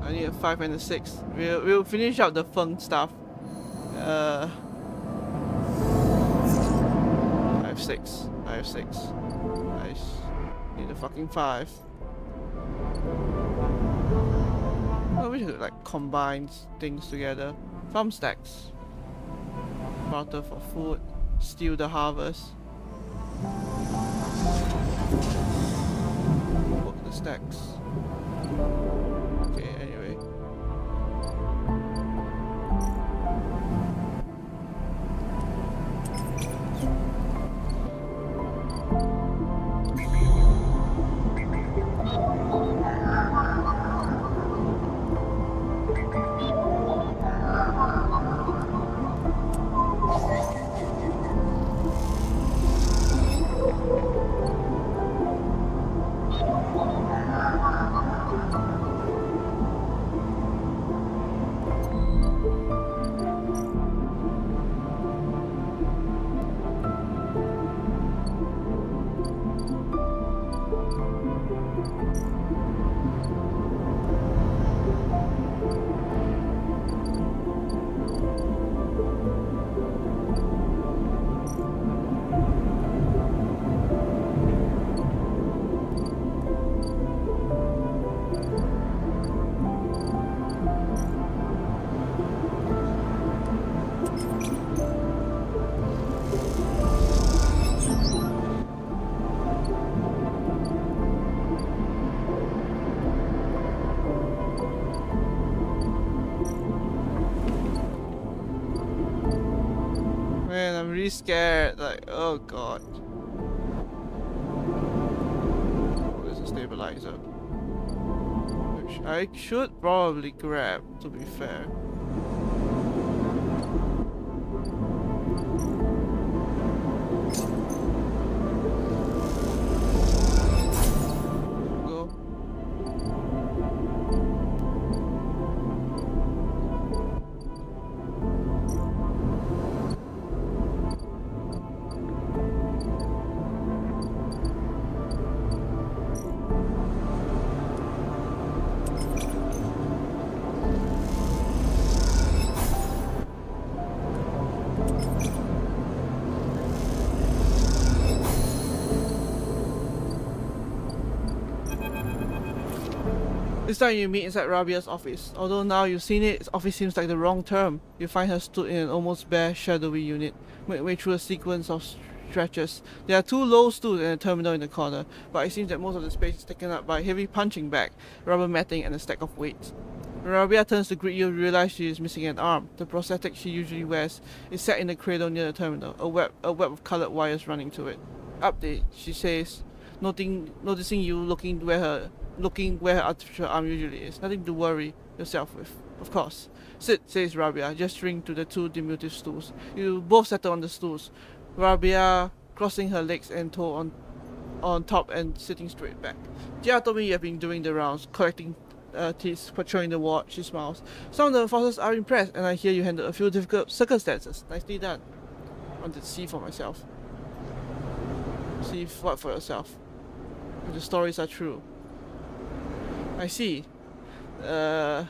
I need a 5 and a 6. We'll finish up the fun stuff. 5, 6. I have 6. Nice. Need a fucking 5. I wish I could like combine things together. Farm stacks. Barter for food. Steal the harvest. Work the stacks. Okay, anyway. I'm really scared. Like, oh god. Oh, there's a stabilizer. Which I should probably grab, to be fair. Go. This time you meet inside Rabia's office. Although now you've seen it, office seems like the wrong term. You find her stood in an almost bare, shadowy unit, midway through a sequence of stretches. There are 2 low stools and a terminal in the corner, but it seems that most of the space is taken up by a heavy punching bag, rubber matting, and a stack of weights. When Rabia turns to greet you, you realize she is missing an arm. The prosthetic she usually wears is set in the cradle near the terminal, a web of colored wires running to it. Update, she says, noticing you looking where her artificial arm usually is. Nothing to worry yourself with, of course. Sit, says Rabia, gesturing to the 2 diminutive stools. You both settle on the stools, Rabia crossing her legs and toe on top and sitting straight back. Jia told me you have been doing the rounds, collecting teeth, patrolling the ward. She smiles. Some of the enforcers are impressed, and I hear you handled a few difficult circumstances. Nicely done. I wanted to see for myself. See what for yourself. If the stories are true. I see. Rabia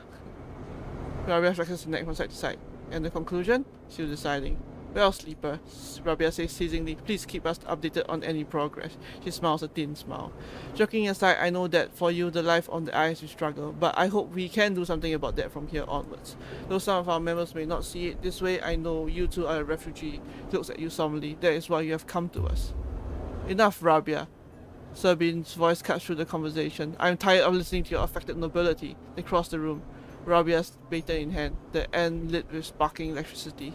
flexes her neck from side to side. And the conclusion? Still deciding. Well, Sleeper, Rabia says teasingly, please keep us updated on any progress. She smiles a thin smile. Joking aside, I know that for you, the life on the ice will struggle, but I hope we can do something about that from here onwards. Though some of our members may not see it this way, I know you two are a refugee. He looks at you solemnly. That is why you have come to us. Enough, Rabia. Sabine's voice cuts through the conversation. I am tired of listening to your affected nobility. They cross the room, Rabia's baton in hand, the end lit with sparking electricity.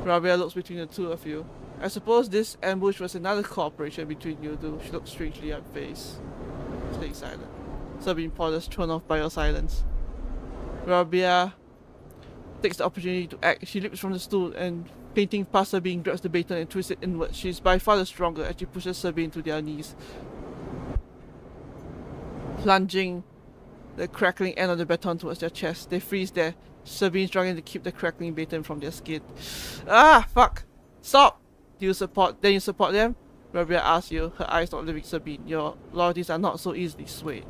Rabia looks between the 2 of you. I suppose this ambush was another cooperation between you two. She looks strangely unfazed. Staying silent. Sabine ponders, thrown off by your silence. Rabia takes the opportunity to act. She leaps from the stool and, painting past Sabine, grabs the baton and twists it inward. She is by far the stronger as she pushes Sabine to their knees, plunging the crackling end of the baton towards their chest. They freeze there, Sabine struggling to keep the crackling baton from their skin. Ah, fuck! Stop! Then you support them? Rabia asks you, her eyes not leaving Sabine. Your loyalties are not so easily swayed.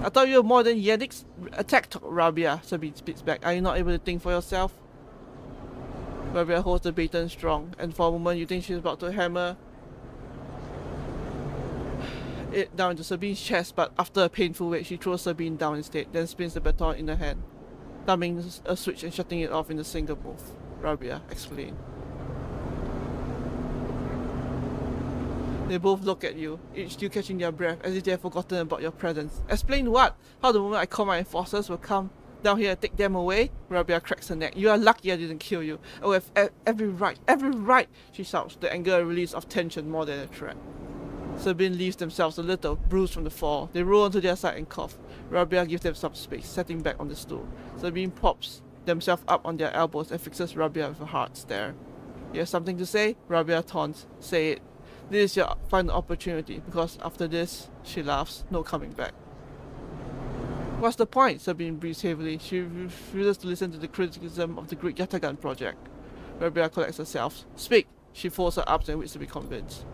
I thought you were more than Yannick's attack, Rabia, Sabine spits back. Are you not able to think for yourself? Rabia holds the baton strong, and for a moment you think she's about to hammer it down into Sabine's chest, but after a painful wait, she throws Sabine down instead, then spins the baton in her hand, thumbing a switch and shutting it off in a single move. Rabia explained. They both look at you, each still catching their breath, as if they have forgotten about your presence. Explain what? How the moment I call my enforcers will come down here and take them away? Rabia cracks her neck. You are lucky I didn't kill you. I will have every right, she shouts, the anger a release of tension more than a threat. Sabine leaves themselves a little, bruised from the fall. They roll onto their side and cough. Rabia gives them some space, setting back on the stool. Sabine props themselves up on their elbows and fixes Rabia with a hard stare. You have something to say? Rabia taunts. Say it. This is your final opportunity, because after this, she laughs, no coming back. What's the point? Sabine breathes heavily. She refuses to listen to the criticism of the Greek Yatagan project. Rabia collects herself. Speak! She folds her arms and waits to be convinced.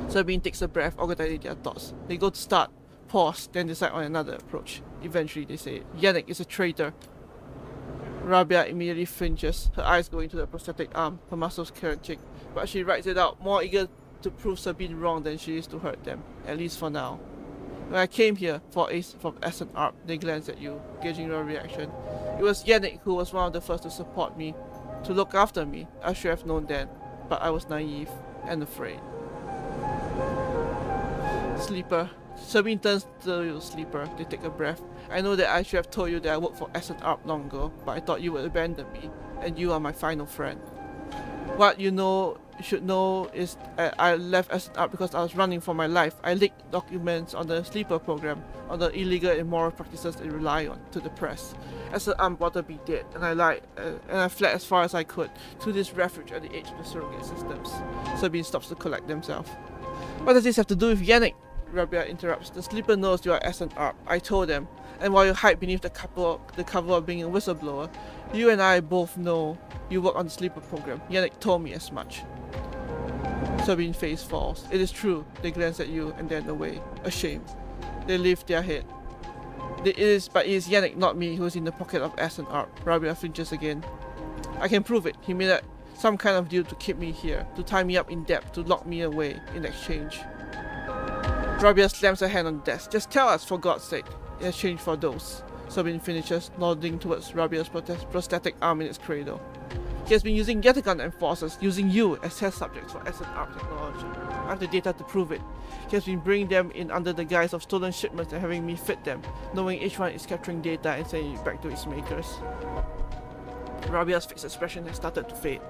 Sabine takes a breath, organizing their thoughts. They go to start, pause, then decide on another approach. Eventually they say, Yannick is a traitor. Rabia immediately flinches, her eyes going to the prosthetic arm, her muscles clenching, but she writes it out, more eager to prove Sabine wrong than she is to hurt them, at least for now. When I came here for Ace from Ascent Arp, they glanced at you, gauging your reaction. It was Yannick who was one of the first to support me, to look after me. I should have known then, but I was naive and afraid. Sleeper, Sabine turns to Sleeper. They take a breath. I know that I should have told you that I work for S&R long ago, but I thought you would abandon me, and you are my final friend. What you should know is I left S&R because I was running for my life. I leaked documents on the Sleeper program, on the illegal and immoral practices they rely on, to the press. S&R wanted me dead, and I lied, and I fled as far as I could, to this refuge at the edge of the surrogate systems. Sabine stops to collect themselves. What does this have to do with Yannick? Rabia interrupts. The Sleeper knows you are S&R. I told them. And while you hide beneath the cover of being a whistleblower, you and I both know you work on the Sleeper program. Yannick told me as much. Sabine's face falls. It is true. They glance at you and then away. Ashamed. They lift their head. But it is Yannick, not me, who is in the pocket of S&R. Rabia flinches again. I can prove it. He made some kind of deal to keep me here, to tie me up in debt, to lock me away in exchange. Rabia slams her hand on the desk. Just tell us, for God's sake. In exchange for those. Sabine finishes, nodding towards Rabia's prosthetic arm in its cradle. He has been using Yetigan and forces, using you as test subjects for S&R technology. I have the data to prove it. He has been bringing them in under the guise of stolen shipments and having me fit them, knowing each one is capturing data and sending it back to its makers. Rabia's fixed expression has started to fade.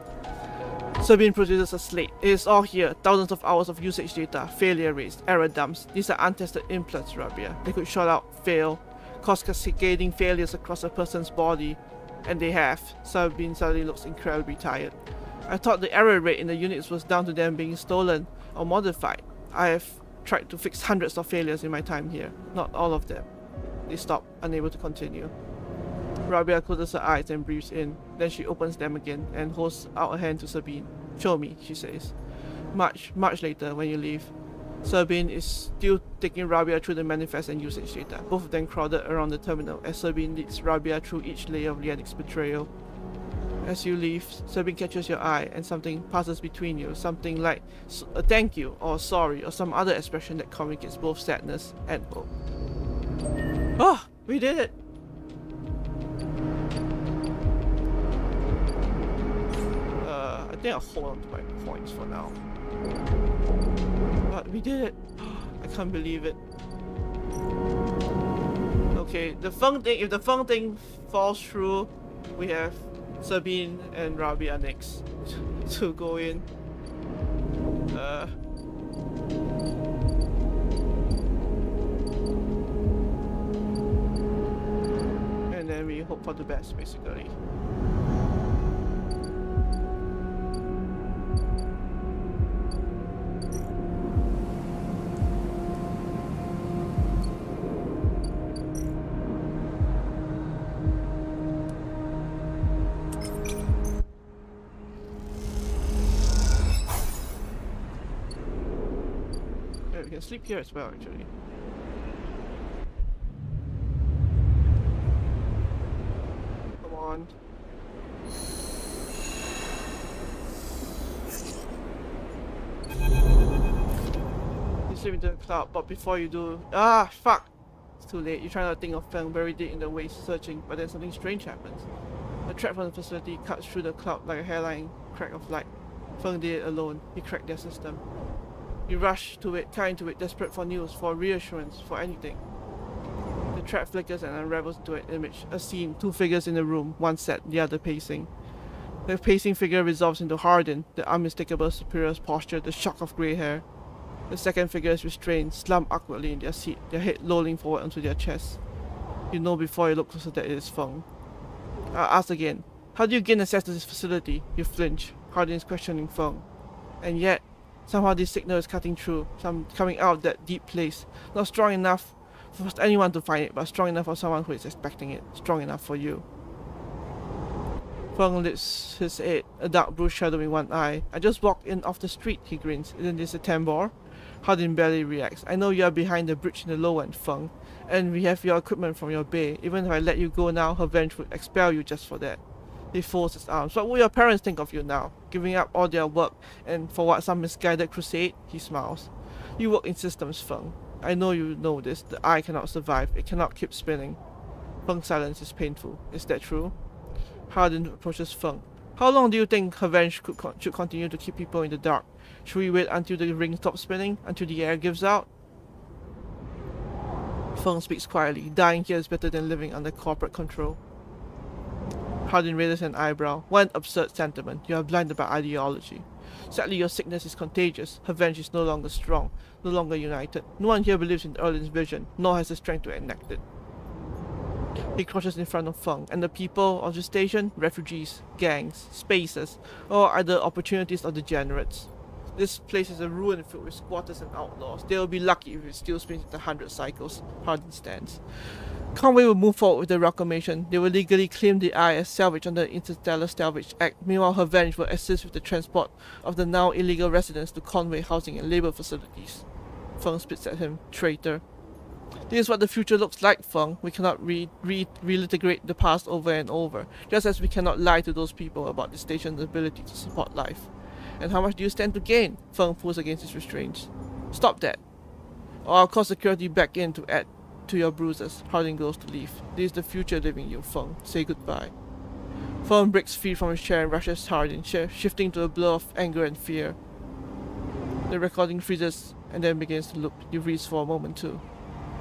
Sabine produces a slate. It is all here. Thousands of hours of usage data, failure rates, error dumps. These are untested implants, Rabia. They could short out, fail, cause cascading failures across a person's body. And they have. Sabine suddenly looks incredibly tired. I thought the error rate in the units was down to them being stolen or modified. I have tried to fix hundreds of failures in my time here. Not all of them. They stop, unable to continue. Rabia closes her eyes and breathes in. Then she opens them again and holds out a hand to Sabine. Show me, she says. Much later, when you leave. Sabine is still taking Rabia through the manifest and usage data. Both of them crowded around the terminal as Sabine leads Rabia through each layer of Yannick's betrayal. As you leave, Sabine catches your eye and something passes between you. Something like a thank you or sorry or some other expression that communicates both sadness and hope. Oh, we did it! I think I'll hold on to my points for now. But we did it! I can't believe it. Okay, the Feng thing, if the Feng thing falls through, we have Sabine and Rabia next to go in. And then we hope for the best, basically. We can sleep here as well, actually. Come on. You slip into the cloud, but before you do... Ah, fuck! It's too late. You try not to think of Feng buried deep in the waste searching, but then something strange happens. A thread from the facility cuts through the cloud like a hairline crack of light. Feng did it alone. He cracked their system. You rush to it, tie into it, desperate for news, for reassurance, for anything. The trap flickers and unravels into an image, a scene, two figures in the room, one set, the other pacing. The pacing figure resolves into Hardin, the unmistakable superior's posture, the shock of grey hair. The second figure is restrained, slumped awkwardly in their seat, their head lolling forward onto their chest. You know before you look closer that it is Feng. I ask again, how do you gain access to this facility? You flinch. Hardin is questioning Feng. And yet, somehow this signal is cutting through, coming out of that deep place. Not strong enough for anyone to find it, but strong enough for someone who is expecting it. Strong enough for you. Feng lifts his head, a dark blue shadow in one eye. I just walked in off the street, he grins. Isn't this a tambor? Hardin barely reacts. I know you are behind the bridge in the low end, Feng. And we have your equipment from your bay. Even if I let you go now, her bench would expel you just for that. He folds his arms. What will your parents think of you now? Giving up all their work and for what, some misguided crusade? He smiles. You work in systems, Feng. I know you know this. The eye cannot survive. It cannot keep spinning. Feng's silence is painful. Is that true? Hardin approaches Feng. How long do you think her bench should continue to keep people in the dark? Should we wait until the ring stops spinning? Until the air gives out? Feng speaks quietly. Dying here is better than living under corporate control. Hardin raises an eyebrow. What an absurd sentiment. You are blinded by ideology. Sadly, your sickness is contagious. Her venge is no longer strong, no longer united. No one here believes in Erlin's vision, nor has the strength to enact it. He crouches in front of Feng, and the people of the station, refugees, gangs, spacers, or either opportunities or degenerates. This place is a ruin filled with squatters and outlaws. They will be lucky if it still spins into 100 cycles. Hardin stands. Conway will move forward with the reclamation. They will legally claim the Eye as salvage under the Interstellar Salvage Act. Meanwhile, her venge will assist with the transport of the now illegal residents to Conway housing and labor facilities. Feng spits at him. Traitor. This is what the future looks like, Feng. We cannot relitigate the past over and over, just as we cannot lie to those people about the station's ability to support life. And how much do you stand to gain? Feng pulls against his restraints. Stop that, or I'll call security back in to add to your bruises. Hardin goes to leave. This is the future living you, Feng. Say goodbye. Feng breaks free from his chair and rushes Hardin, shifting to a blur of anger and fear. The recording freezes and then begins to loop. You freeze for a moment too.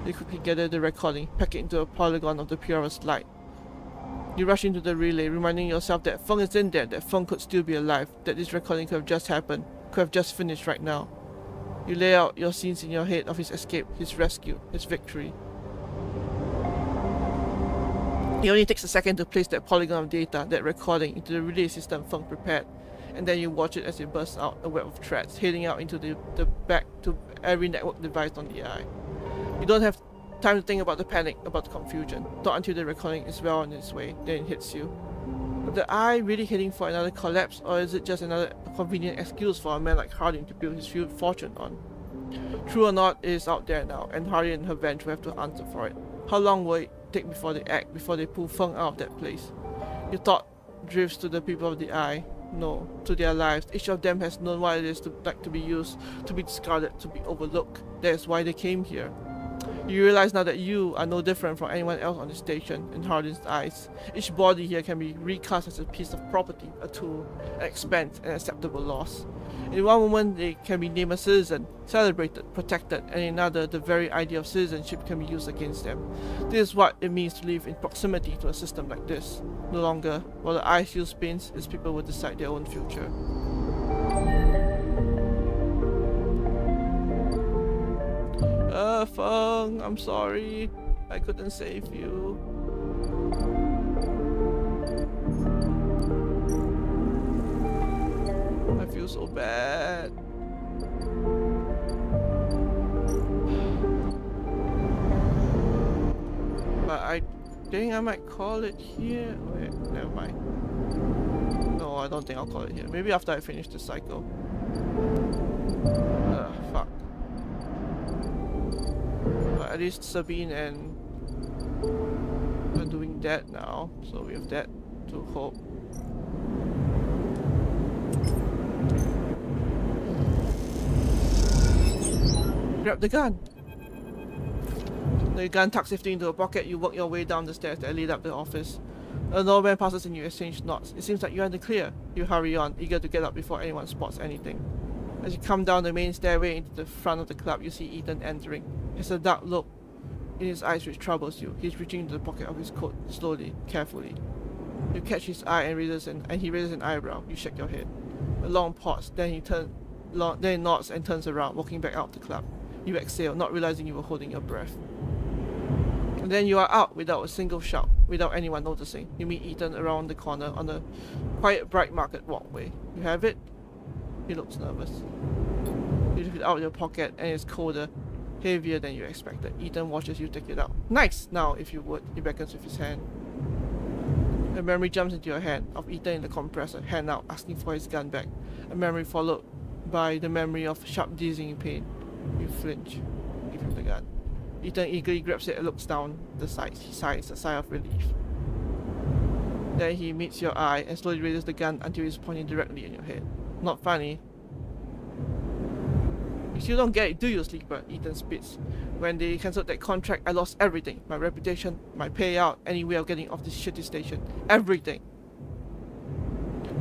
You quickly gather the recording, pack it into a polygon of the purest light. You rush into the relay, reminding yourself that Feng is in there, that Feng could still be alive, that this recording could have just happened, could have just finished right now. You lay out your scenes in your head of his escape, his rescue, his victory. It only takes a second to place that polygon of data, that recording, into the relay system Feng prepared, and then you watch it as it bursts out a web of threads, heading out into the back to every network device on the Eye. You don't have time to think about the panic, about the confusion. Not until the recording is well on its way, then it hits you. Is the Eye really heading for another collapse, or is it just another convenient excuse for a man like Hardin to build his fortune on? True or not, it is out there now, and Hardin and her venge will have to answer for it. How long will it take before they act, before they pull Feng out of that place? Your thought drifts to the people of the Eye. No, to their lives. Each of them has known what it is to be used, to be discarded, to be overlooked. That is why they came here. You realize now that you are no different from anyone else on the station in Hardin's eyes. Each body here can be recast as a piece of property, a tool, an expense, an acceptable loss. In one moment they can be named a citizen, celebrated, protected, and in another the very idea of citizenship can be used against them. This is what it means to live in proximity to a system like this. No longer, while the Eye still spins, its people will decide their own future. Feng, I'm sorry. I couldn't save you. I feel so bad. But I think I might call it here. Wait, never mind. No, I don't think I'll call it here. Maybe after I finish the cycle. Fuck. But at least Sabine and are doing that now, so we have that to hope. Grab the gun! The gun tucks safely into a pocket. You work your way down the stairs that lead up the office. A doorman passes and you exchange nods. It seems like you're in the clear. You hurry on, eager to get up before anyone spots anything. As you come down the main stairway into the front of the club, you see Ethan entering. He has a dark look in his eyes which troubles you. He's reaching into the pocket of his coat, slowly, carefully. You catch his eye and he raises an eyebrow. You shake your head. A long pause, then he nods and turns around, walking back out of the club. You exhale, not realizing you were holding your breath. And then you are out without a single shout, without anyone noticing. You meet Ethan around the corner on a quiet, bright market walkway. You have it? He looks nervous. You lift it out of your pocket and it's colder, heavier than you expected. Ethan watches you take it out. Nice! Now, if you would. He beckons with his hand. A memory jumps into your hand, of Ethan in the compressor, hand out, asking for his gun back. A memory followed by the memory of sharp dizzying pain. You flinch. Give him the gun. Ethan eagerly grabs it and looks down the sights. He sighs, a sigh of relief. Then he meets your eye and slowly raises the gun until he's pointing directly in your head. Not funny. You still don't get it, do you, sleeper? Ethan spits. When they cancelled that contract, I lost everything. My reputation, my payout, any way of getting off this shitty station. Everything.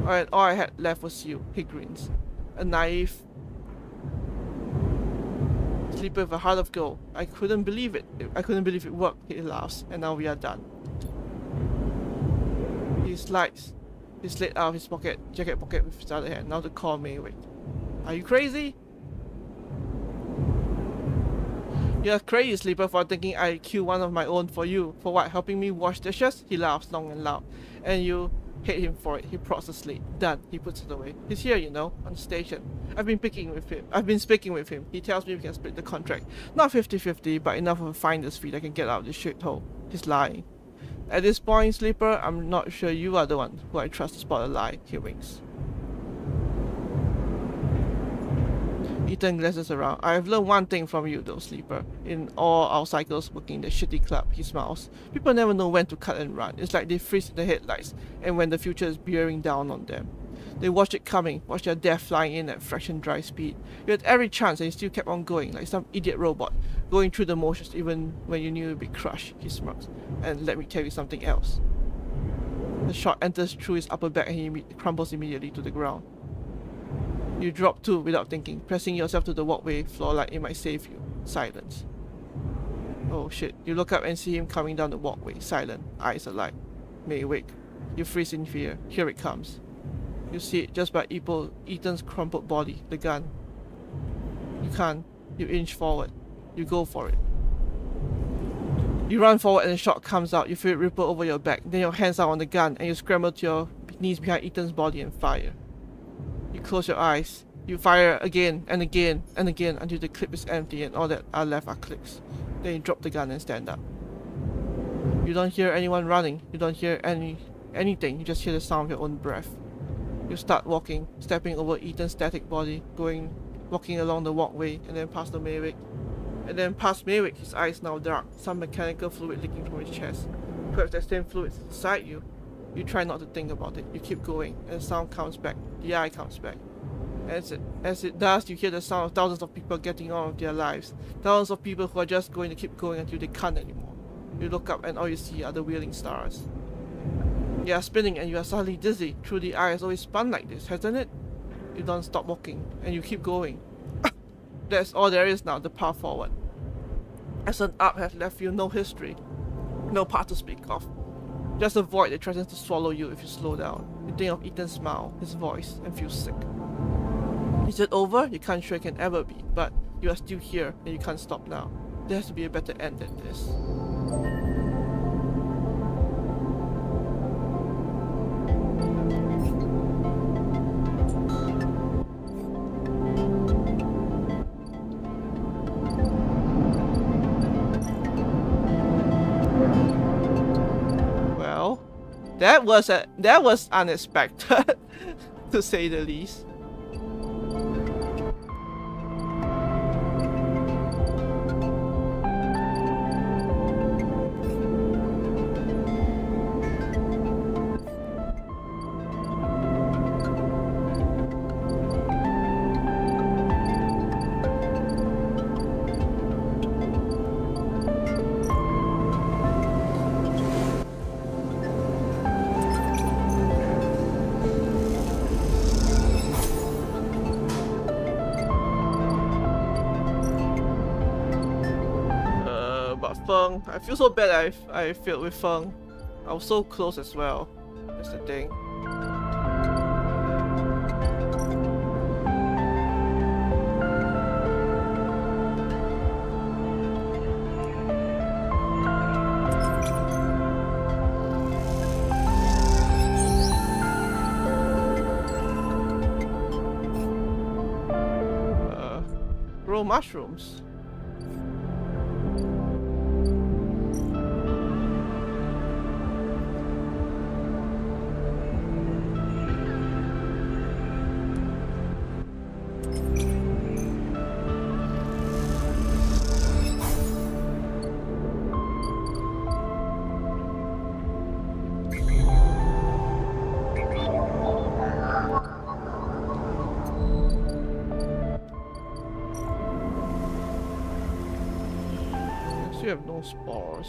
Alright, all I had left was you. He grins. A naive, Sleeper with a heart of gold. I couldn't believe it. I couldn't believe it worked, he laughs, and now we are done. He slides his slate out of his jacket pocket with his other hand, now to call Maywick. Are you crazy? You're crazy, Sleeper, for thinking I'd kill one of my own for you. For what, helping me wash dishes? He laughs long and loud. And you hate him for it. He prods the slate. Done. He puts it away. He's here, you know, on the station. I've been speaking with him. He tells me we can split the contract. Not 50-50, but enough of a finder's fee that I can get out of this shithole. He's lying. At this point, Sleeper, I'm not sure you are the one who I trust to spot a lie. He winks. Ethan glances around. I have learned one thing from you though, Sleeper. In all our cycles working in the shitty club, he smiles. People never know when to cut and run. It's like they freeze in the headlights, and when the future is bearing down on them. They watch it coming, watch their death flying in at fraction dry speed. You had every chance and you still kept on going, like some idiot robot, going through the motions even when you knew you'd be crushed, he smirks. And let me tell you something else. The shot enters through his upper back and he crumbles immediately to the ground. You drop too without thinking, pressing yourself to the walkway floor like it might save you. Silence. Oh shit. You look up and see him coming down the walkway, silent, eyes alight. Maywick. You freeze in fear. Here it comes. You see it just by Ethan's crumpled body, the gun. You can't. You inch forward. You go for it. You run forward and the shot comes out. You feel it ripple over your back. Then your hands are on the gun and you scramble to your knees behind Ethan's body and fire. You close your eyes. You fire again and again and again until the clip is empty and all that are left are clicks. Then you drop the gun and stand up. You don't hear anyone running. You don't hear anything. You just hear the sound of your own breath. You start walking, stepping over Ethan's static body, walking along the walkway and then past the Maywick. And then past Maywick, his eyes now dark, some mechanical fluid leaking from his chest. Perhaps that same fluid is inside you. You try not to think about it. You keep going, and the sound comes back. The eye comes back. As it does, you hear the sound of thousands of people getting on with their lives. Thousands of people who are just going to keep going until they can't anymore. You look up and all you see are the wheeling stars. You are spinning and you are suddenly dizzy. Through the eye has always spun like this, hasn't it? You don't stop walking, and you keep going. That's all there is now, the path forward. As an up has left you no history. No path to speak of. Just a void that threatens to swallow you if you slow down. You think of Ethan's smile, his voice, and feel sick. Is it over? You can't sure it can ever be, but you are still here and you can't stop now. There has to be a better end than this. That was unexpected, to say the least. I feel so bad I failed with Feng. I was so close as well. That's the thing. Grow mushrooms. You have no spores.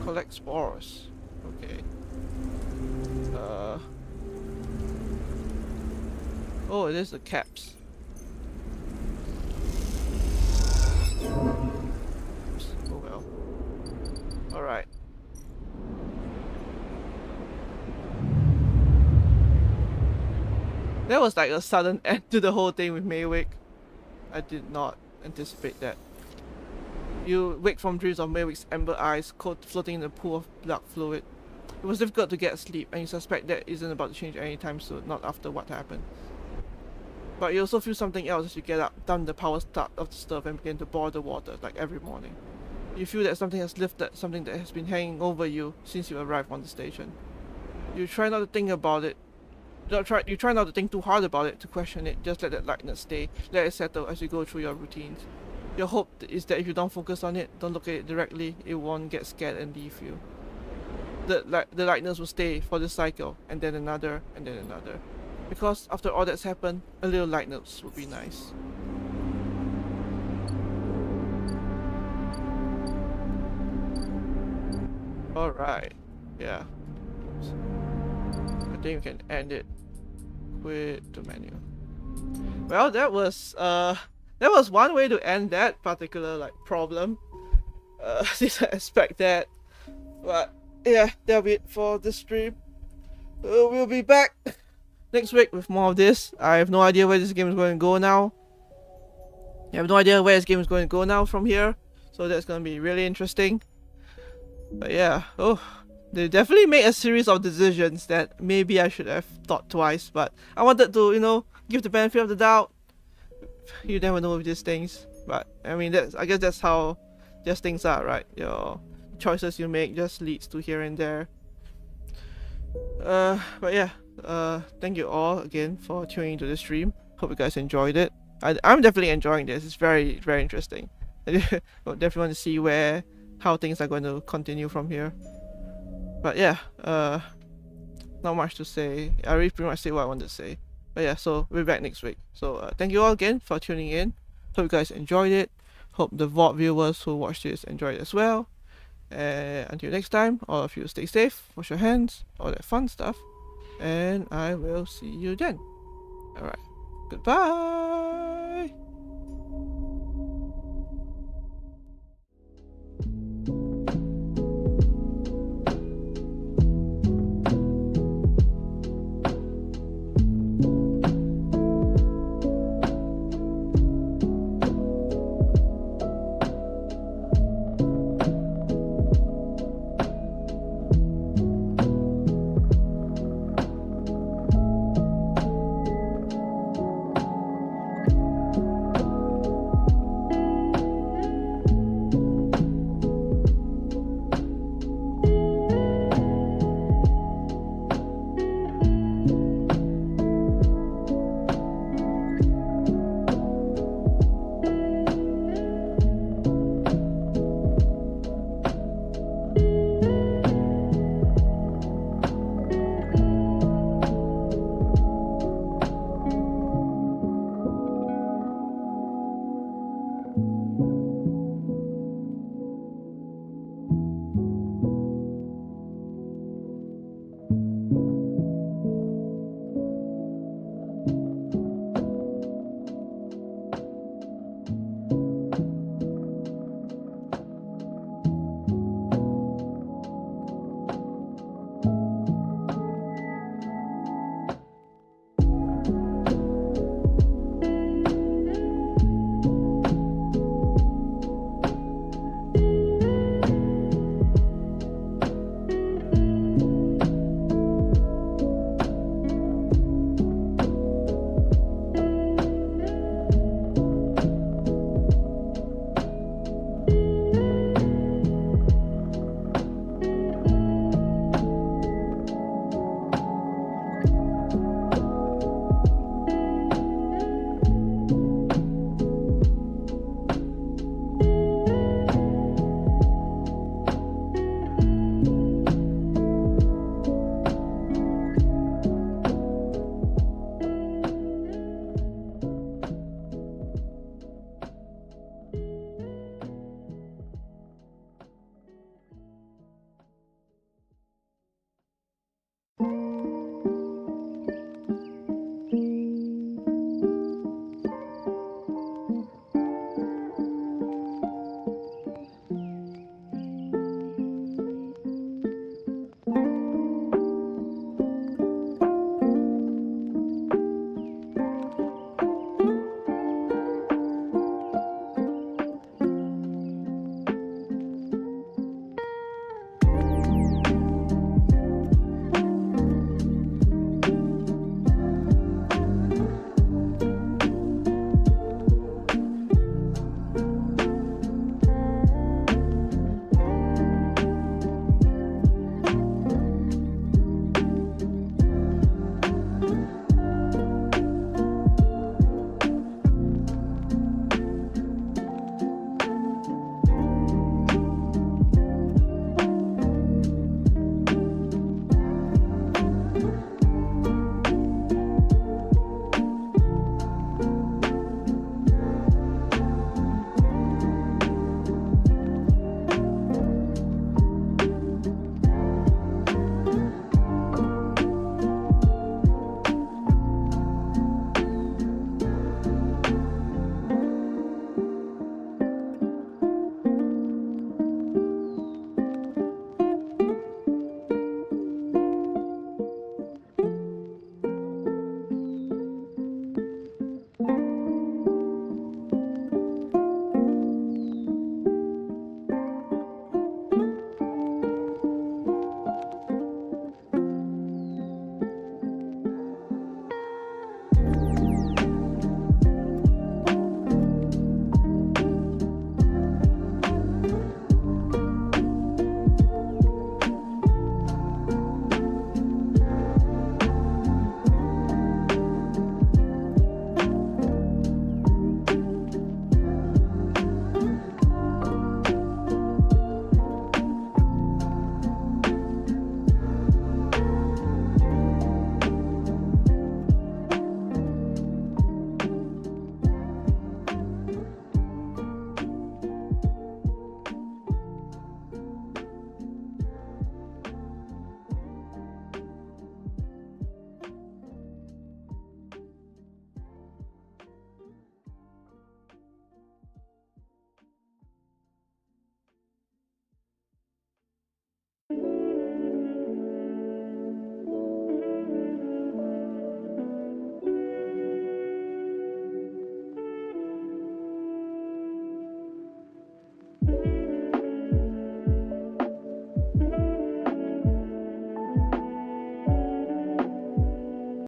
Collect spores. Okay. Oh, it is the caps. Oh well. Alright. That was like a sudden end to the whole thing with Maywick. I did not anticipate that. You wake from dreams of Maywick's amber eyes, floating in a pool of blood fluid. It was difficult to get sleep, and you suspect that isn't about to change anytime soon, not after what happened. But you also feel something else as you get up, down the power start of the stove and begin to boil the water, like every morning. You feel that something has lifted, something that has been hanging over you since you arrived on the station. You try not to think about it. You try not to think too hard about it, to question it, just let that lightness stay, let it settle as you go through your routines. Your hope is that if you don't focus on it, don't look at it directly, it won't get scared and leave you. The lightness will stay for this cycle, and then another, and then another. Because after all that's happened, a little lightness would be nice. Alright, yeah. I think we can end it with the menu. Well, that was one way to end that particular like problem. Didn't expect that, but yeah, that'll be it for this stream. We'll be back next week with more of this. I have no idea where this game is going to go now. I have no idea where this game is going to go now from here, so that's going to be really interesting. But yeah, they definitely made a series of decisions that maybe I should have thought twice, but I wanted to, you know, give the benefit of the doubt. You never know with these things, but I mean, I guess that's how just things are, right? Your choices you make just leads to here and there. But yeah, thank you all again for tuning into the stream. Hope you guys enjoyed it. I'm definitely enjoying this. It's very, very interesting. I definitely want to see how things are going to continue from here. But yeah, not much to say. I already pretty much said what I wanted to say. But yeah, so we'll be back next week. So thank you all again for tuning in. Hope you guys enjoyed it. Hope the VOD viewers who watch this enjoyed it as well. Until next time, all of you stay safe, wash your hands, all that fun stuff. And I will see you then. Alright, goodbye!